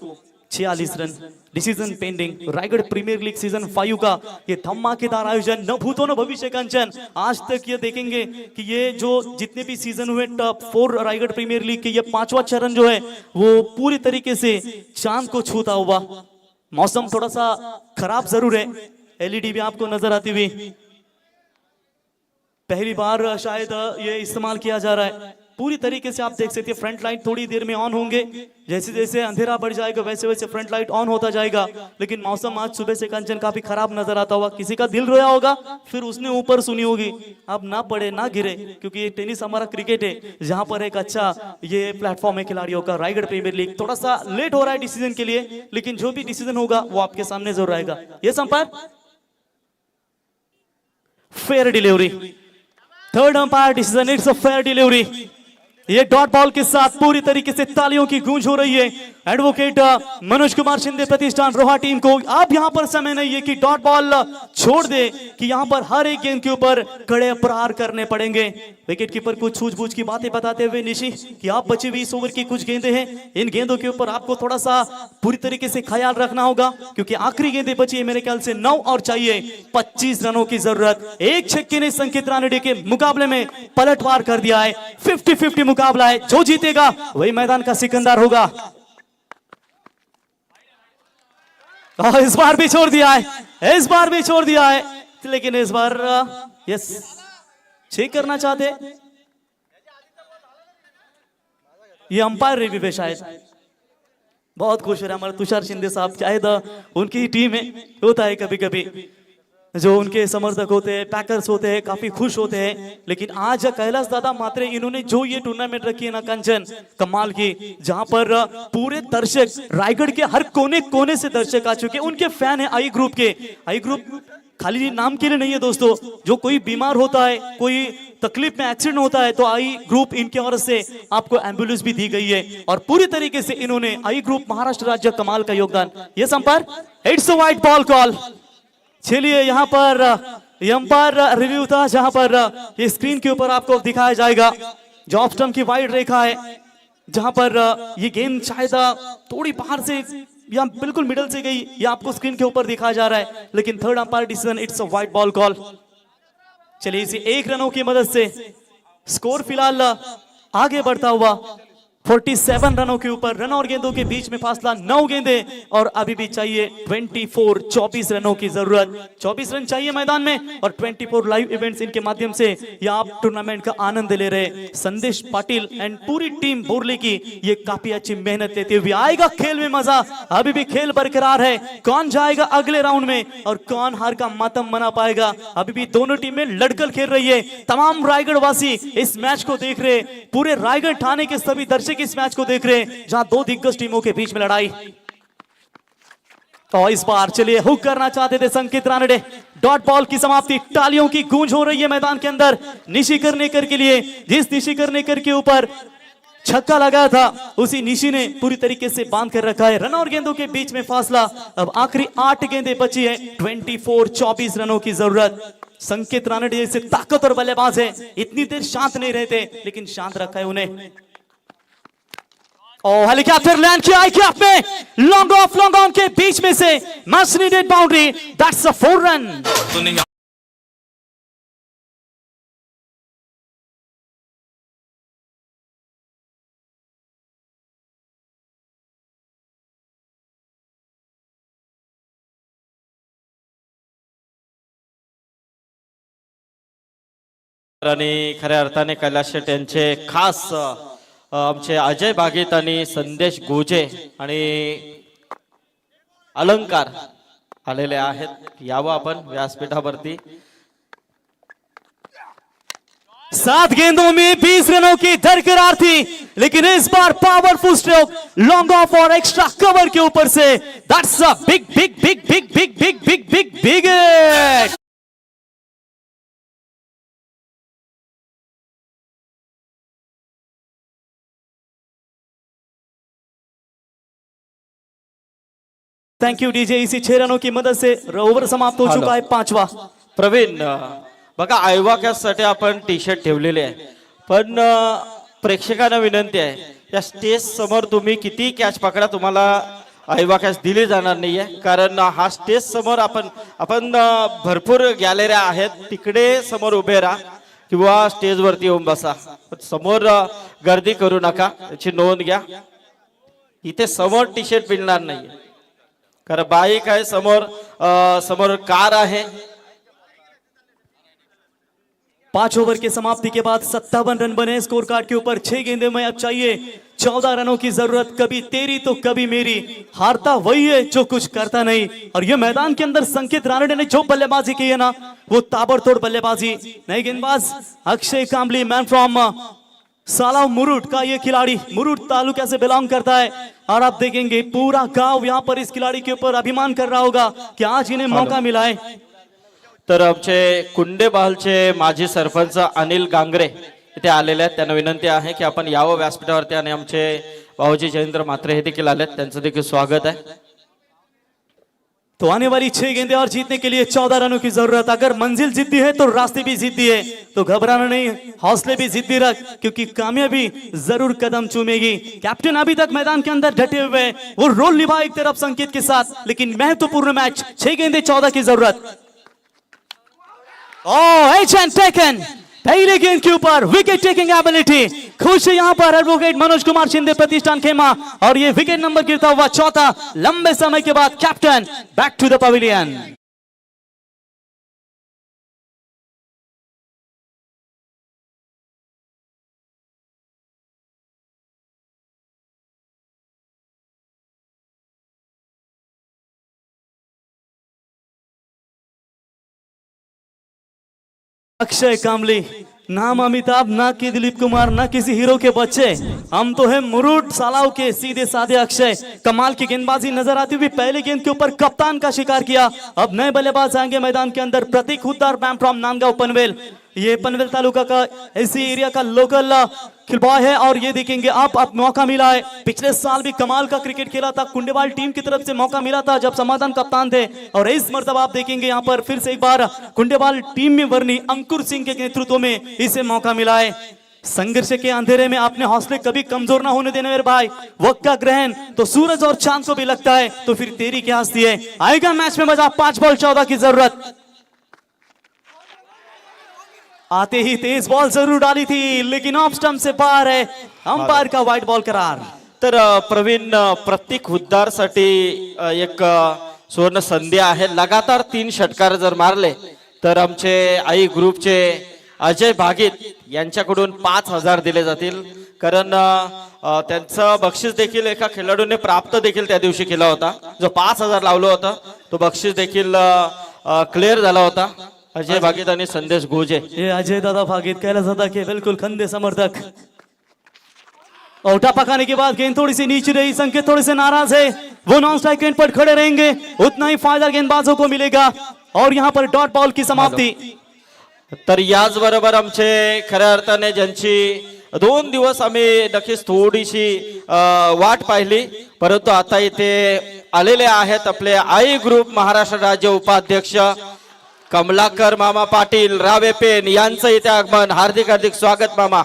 46 run, decision pending. Raigad premier league season 5 का ये धमाकेदार आयोजन, न भूतो न भविष्य कंचन। आज तक ये देखेंगे कि ये जो जितने भी सीजन हुए टॉप 4 रायगढ़ प्रीमियर लीग के, ये 5वां चरण जो है वो पूरी तरीके से चांद को छूता हुआ। मौसम थोड़ा सा खराब जरूर है, एलईडी भी आपको नजर आती हुई, पहली बार शायद ये इस्तेमाल किया जा रहा है। पूरी तरीके से आप देख सकते हैं फ्रंट लाइट थोड़ी देर में ऑन होंगे, जैसे जैसे अंधेरा बढ़ जाएगा वैसे वैसे फ्रंट लाइट ऑन होता जाएगा। लेकिन मौसम आज सुबह से कंचन काफी खराब नजर आता होगा, किसी का दिल रोया होगा, फिर उसने ऊपर सुनी होगी। अब ना पड़े ना गिरे, क्योंकि ये टेनिस हमारा क्रिकेट है, जहां पर एक अच्छा ये प्लेटफॉर्म है खिलाड़ियों का। रायगढ़ प्रीमियर लीग थोड़ा सा लेट हो रहा है डिसीजन के लिए, लेकिन जो भी डिसीजन होगा वो आपके सामने जरूर आएगा। ये umpire fair delivery, third umpire decision, it's a fair delivery. ये डॉट बॉल के साथ पूरी तरीके से तालियों की गूंज हो रही है एडवोकेट मनोज कुमार शिंदे प्रतिष्ठान रोहा टीम को। अब यहां पर समय नहीं है कि डॉट बॉल छोड़ दे, कि यहां पर हर एक गेंद के ऊपर कड़े प्रहार करने पड़ेंगे। विकेट कीपर को सूझबूझ की बातें बताते हुए निशी कि आप बची हुई इस ओवर की कुछ गेंदें हैं, इन गेंदों के ऊपर आपको थोड़ा सा पूरी तरीके से ख्याल रखना होगा, क्योंकि आखिरी गेंदें बची है मेरे ख्याल से 9 और चाहिए 25 रनों की जरूरत। एक छक्के ने संकेत रानडे के मुकाबले में पलटवार कर दिया है। 50-50 मुकाबला है, जो जीतेगा वही मैदान का सिकंदर होगा। इस बार भी छोड़ दिया है, इस बार भी छोड़ दिया है, लेकिन इस बार यस चेक करना चाहते। ये अंपायर रिव्यू पे शायद बहुत खुश हो रहे हमारे तुषार शिंदे साहब, शायद उनकी ही टीम है। होता है कभी कभी जो उनके समर्थक होते हैं, पैकर्स होते हैं, काफी खुश होते हैं। लेकिन आज कैलाश दादा मात्रे इन्होंने जो ये टूर्नामेंट रखी है ना कंचन, कमाल की, जहां पर पूरे दर्शक रायगढ़ के हर कोने कोने से दर्शक आ चुके हैं। उनके फैन है आई ग्रुप के। आई ग्रुप खाली नाम के लिए नहीं है दोस्तों, जो कोई बीमार होता है, कोई तकलीफ में एक्सीडेंट होता है, तो आई ग्रुप इनके ओर से आपको एम्बुलेंस भी दी गई है। और पूरी तरीके से इन्होंने आई ग्रुप महाराष्ट्र राज्य कमाल का योगदान। ये umpire, it's a white ball call. चलिए यहाँ पर अंपायर रिव्यू था, जहां पर ये स्क्रीन के ऊपर आपको दिखाया जाएगा जो ऑफ स्टंप की वाइड रेखा है, जहां पर ये गेंद शायद थोड़ी बाहर से या बिल्कुल मिडल से गई, ये आपको स्क्रीन के ऊपर दिखाया जा रहा है। लेकिन third umpire decision, it's a white ball call. चलिए इसी 1 रनों की मदद से स्कोर फिलहाल आगे बढ़ता हुआ 47 रनों के ऊपर, रन और गेंदों के बीच में फासला 9 गेंदे और अभी भी चाहिए 24 रनों की जरूरत। 24 रन चाहिए मैदान में और 24 लाइव इवेंट्स इनके माध्यम से ये आप टूर्नामेंट का आनंद ले रहे संदेश पाटिल एंड पूरी टीम बोरली की ये काफी अच्छी मेहनत लेते हुए आएगा खेल में मजा। अभी भी खेल बरकरार है, कौन जाएगा अगले राउंड में और कौन हार का मातम मना पाएगा। अभी भी दोनों टीमें लड़कर खेल रही है। तमाम रायगढ़ वासी इस मैच को देख रहे, पूरे रायगढ़ थाने के सभी दर्शक इस मैच को देख रहे हैं जहां दो दिग्गज टीमों के बीच में लड़ाई। तो इस बार चलिए हुक करना चाहते थे संकेत रानडे, डॉट बॉल की समाप्ति, तालियों की गूंज हो रही है मैदान के अंदर निशिकर नेकर के लिए। जिस निशिकर नेकर के ऊपर छक्का लगाया था उसी निशी ने पूरी तरीके से बांध कर रखा है। रन और गेंदों के बीच में फासला, अब आखिरी 8 गेंदें बची है। 24 रनों की जरूरत। संकेत रानडे जैसे ताकतवर बल्लेबाज है, इतनी देर शांत नहीं रहते लेकिन शांत रखा है उन्हें। और हेलीकॉप्टर लैंड किया है कैप में, लॉन्ग ऑफ लॉन्ग ऑन के बीच में से must needed boundary, that's a 4 run. आणि खऱ्या अर्थाने कैलास शेट यांचे खास आमचे अजय बागेत आणि संदेश गोजे आणि अलंकार आलेले आहेत। यावं आपण व्यासपीठावरती। 7 गेंदों में 20 रनों की दरकरार थी लेकिन इस बार पावरफुल स्ट्रोक लॉन्ग ऑफ और एक्स्ट्रा कवर के ऊपर से, that's a big big big big big big big big big hit. Thank you DJ. इसी 6 रनों की मदद से ओव्हर समाप्त हो चुका है 5वां। प्रवीण बघा आयवा कॅचसाठी आपण टी शर्ट ठेवलेले आहे, पण प्रेक्षकांना विनंती आहे या स्टेज समोर तुम्ही किती कॅच पकडा तुम्हाला आयवा कॅच दिली जाणार नाहीये, कारण हा स्टेज समोर आपण भरपूर गॅलऱ्या आहेत, तिकडे समोर उभे राहा किंवा स्टेजवरती येऊन बसा, समोर गर्दी करू नका, याची नोंद घ्या। इथे समोर टी शर्ट मिळणार नाहीये कारण बाईक आहे समोर, समोर कार आहे। 5 ओवर की समाप्ति के बाद 57 रन बने स्कोर कार्ड के ऊपर। 6 गेंदे में अब चाहिए 14 रनों की जरूरत। कभी तेरी तो कभी मेरी, हारता वही है जो कुछ करता नहीं। और ये मैदान के अंदर संकेत रानडे ने जो बल्लेबाजी की है ना, वो ताबड़तोड़ बल्लेबाजी। नए गेंदबाज अक्षय कांबली, मैन फ्रॉम सालाव मुरुड का ये खिलाड़ी मुरुड तालुका से बिलोंग करता है और आप देखेंगे पूरा गांव यहाँ पर इस खिलाड़ी के ऊपर अभिमान कर रहा होगा कि आज इन्हें मौका मिला है। तर आमचे कुंडेबहालचे माजी सरपंच अनिल गांगरे इथे आलेले आहेत, त्यांना विनंती आहे की आपण यावं व्यासपीठावरती आणि आमचे भाऊजी जयेंद्र मात्रे हे देखील आलेत, त्यांचं देखील स्वागत आहे। तो आने वाली 6 गेंदें और जीतने के लिए 14 रनों की जरूरत। अगर मंजिल जिद्दी है तो रास्ते भी जिद्दी है, तो घबराना नहीं, हौसले भी जिद्दी रख क्योंकि कामयाबी जरूर कदम चूमेगी। कैप्टन अभी तक मैदान के अंदर डटे हुए हैं, वो रोल निभा एक तरफ संकेत के साथ, लेकिन महत्वपूर्ण मैच 6 गेंदें 14 की जरूरत। ओह एच एंड टेकन, पहले गेंद के ऊपर विकेट टेकिंग एबिलिटी। खुश है यहाँ पर एडवोकेट मनोज कुमार शिंदे प्रतिष्ठान खेमा और ये विकेट नंबर गिरता हुआ चौथा लंबे समय के बाद। Captain back to the pavilion. Akshay Kamli, नाम अमिताभ ना कि दिलीप कुमार ना किसी हीरो के बच्चे, हम तो है मुरुड सालाव के सीधे साधे अक्षय। कमाल की गेंदबाजी नजर आती हुई पहले गेंद के ऊपर कप्तान का शिकार किया। अब नए बल्लेबाज आएंगे मैदान के अंदर। प्रतीक हुद्दार, मैन फ्रॉम नांदगांव पनवेल, ये पनवेल तालुका का इसी एरिया का लोकल खिलवाड़ है और ये देखेंगे आप मौका मिला है। पिछले साल भी कमाल का क्रिकेट खेला था, कुंडेबाल टीम की तरफ से मौका मिला था जब समाधान कप्तान थे, और इस मर्तबा आप देखेंगे यहाँ पर फिर से एक बार कुंडेबाल टीम में वर्णी अंकुर सिंह के नेतृत्व में इसे मौका मिला है। संघर्ष के अंधेरे में अपने हौसले कभी कमजोर ना होने देने मेरे भाई। वक्त का ग्रहण तो सूरज और चांद को भी लगता है, तो फिर तेरी क्या हस्ती है। आएगा मैच में मजा। 5 बॉल 14 की जरूरत। आते ही तेज बॉल जरूर डाली थी, लेकिन ऑफ स्टंप से बाहर है। अंपायर का व्हाइट बॉल करार। तर प्रवीण, प्रत्येक हुद्दारसाठी एक सुवर्ण संधी आहे. लगातार 3 षटकार जर मारले तर आमचे आई ग्रुपचे अजय भागीत यांच्याकडून 5,000 दिले जातील. कारण त्यांचं बक्षीस देखील एका खेळाडूने प्राप्त देखील त्या दिवशी केला होता. जो 5,000 लावलं होतं तो बक्षीस देखील क्लिअर झाला होता. अजय भागीत आणि संदेश गोजे. ये अजय दादा भागीत कैलाश दादा के बिल्कुल खंदे समर्थक। औटा पकाने के बाद गेंद थोड़ी सी नीचे रही, संकेत थोड़े से नाराज है, वो नॉन स्ट्राइक एंड पर खड़े रहेंगे, उतना ही फायदा गेंदबाजों को मिलेगा। और यहाँ पर डॉट बॉल की समाप्ति। तर याच बरोबर आमचे खऱ्या अर्थाने ज्यांची 2 दिवस आम्ही नक्कीच थोडीशी वाट पाहिली, परंतु आता इथे आलेले आहेत आपले आई ग्रुप महाराष्ट्र राज्य उपाध्यक्ष कमलाकर मामा पाटील रावे पेन यांचं इथे आगमन. हार्दिक हार्दिक स्वागत मामा.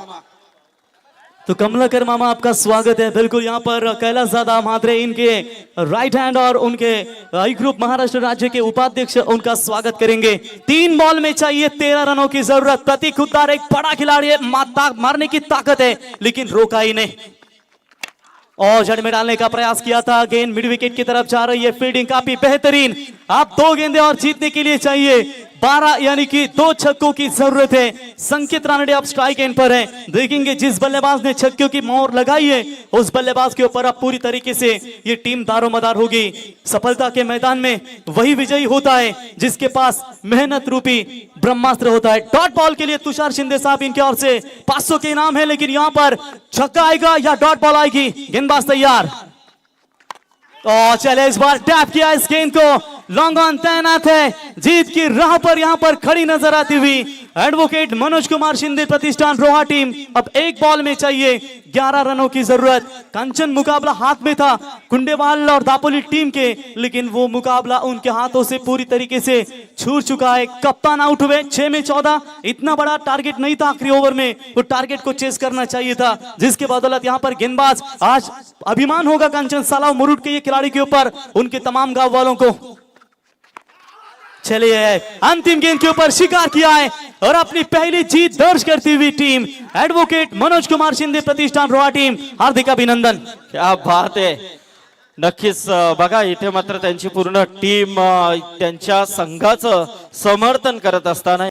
तो कमलाकर मामा आपका स्वागत है। बिल्कुल यहाँ पर कैलाश दादा म्हात्रे इनके राइट हैंड और उनके आई ग्रुप महाराष्ट्र राज्य के उपाध्यक्ष उनका स्वागत करेंगे। 3 बॉल में चाहिए 13 रनों की जरूरत। प्रतीक खुद्दार एक बड़ा खिलाड़ी है, मारने की ताकत है, लेकिन रोका ही नहीं और जड़ में डालने का प्रयास किया था। गेंद मिड विकेट की तरफ जा रही है, फील्डिंग काफी बेहतरीन। आप 2 गेंदे और जीतने के लिए चाहिए 12 यानी कि 2 छक्कों की जरूरत है। संकेत रानडे अब स्ट्राइक एंड पर है। देखेंगे जिस बल्लेबाज ने छक्कों की मोहर लगाई है उस बल्लेबाज के ऊपर अब पूरी तरीके से ये टीम दारोमदार होगी। सफलता के मैदान में वही विजयी होता है जिसके पास मेहनत रूपी ब्रह्मास्त्र होता है। डॉट बॉल के लिए तुषार शिंदे साहब इनकी ओर से 500 के इनाम है, लेकिन यहाँ पर छक्का आएगा या डॉट बॉल आएगी। गेंदबाज तैयार और चले इस बार टैप किया इस गेंद को। लॉन्ग ऑन तैनात है, जीत की राह पर यहां पर खड़ी नजर आती हुई एडवोकेट मनोज कुमार शिंदे प्रतिष्ठान रोहा टीम। अब 1 बॉल में चाहिए 11 रनों की जरूरत। कंचन मुकाबला हाथ में था कुंडेवाल और दापोली टीम के, लेकिन वो मुकाबला उनके हाथों से पूरी तरीके से छूट चुका है। कप्तान आउट हुए 6 में 14। इतना बड़ा टारगेट नहीं था आखिरी ओवर में, वो टारगेट को चेस करना चाहिए था, जिसके बदौलत यहां पर गेंदबाज आज अभिमान होगा कंचन सालाव मुरुड के ये खिलाड़ी के ऊपर, उनके तमाम गांव वालों को। चलिए अंतिम गेंद के ऊपर शिकार किया है और अपनी पहली जीत दर्ज करती हुई टीम एडवोकेट मनोज कुमार शिंदे प्रतिष्ठान रोहा टीम, हार्दिक अभिनंदन। क्या बात आहे. नक्कीच बघा इथे मात्र त्यांची पूर्ण टीम त्यांच्या संघाचं समर्थन करत असताना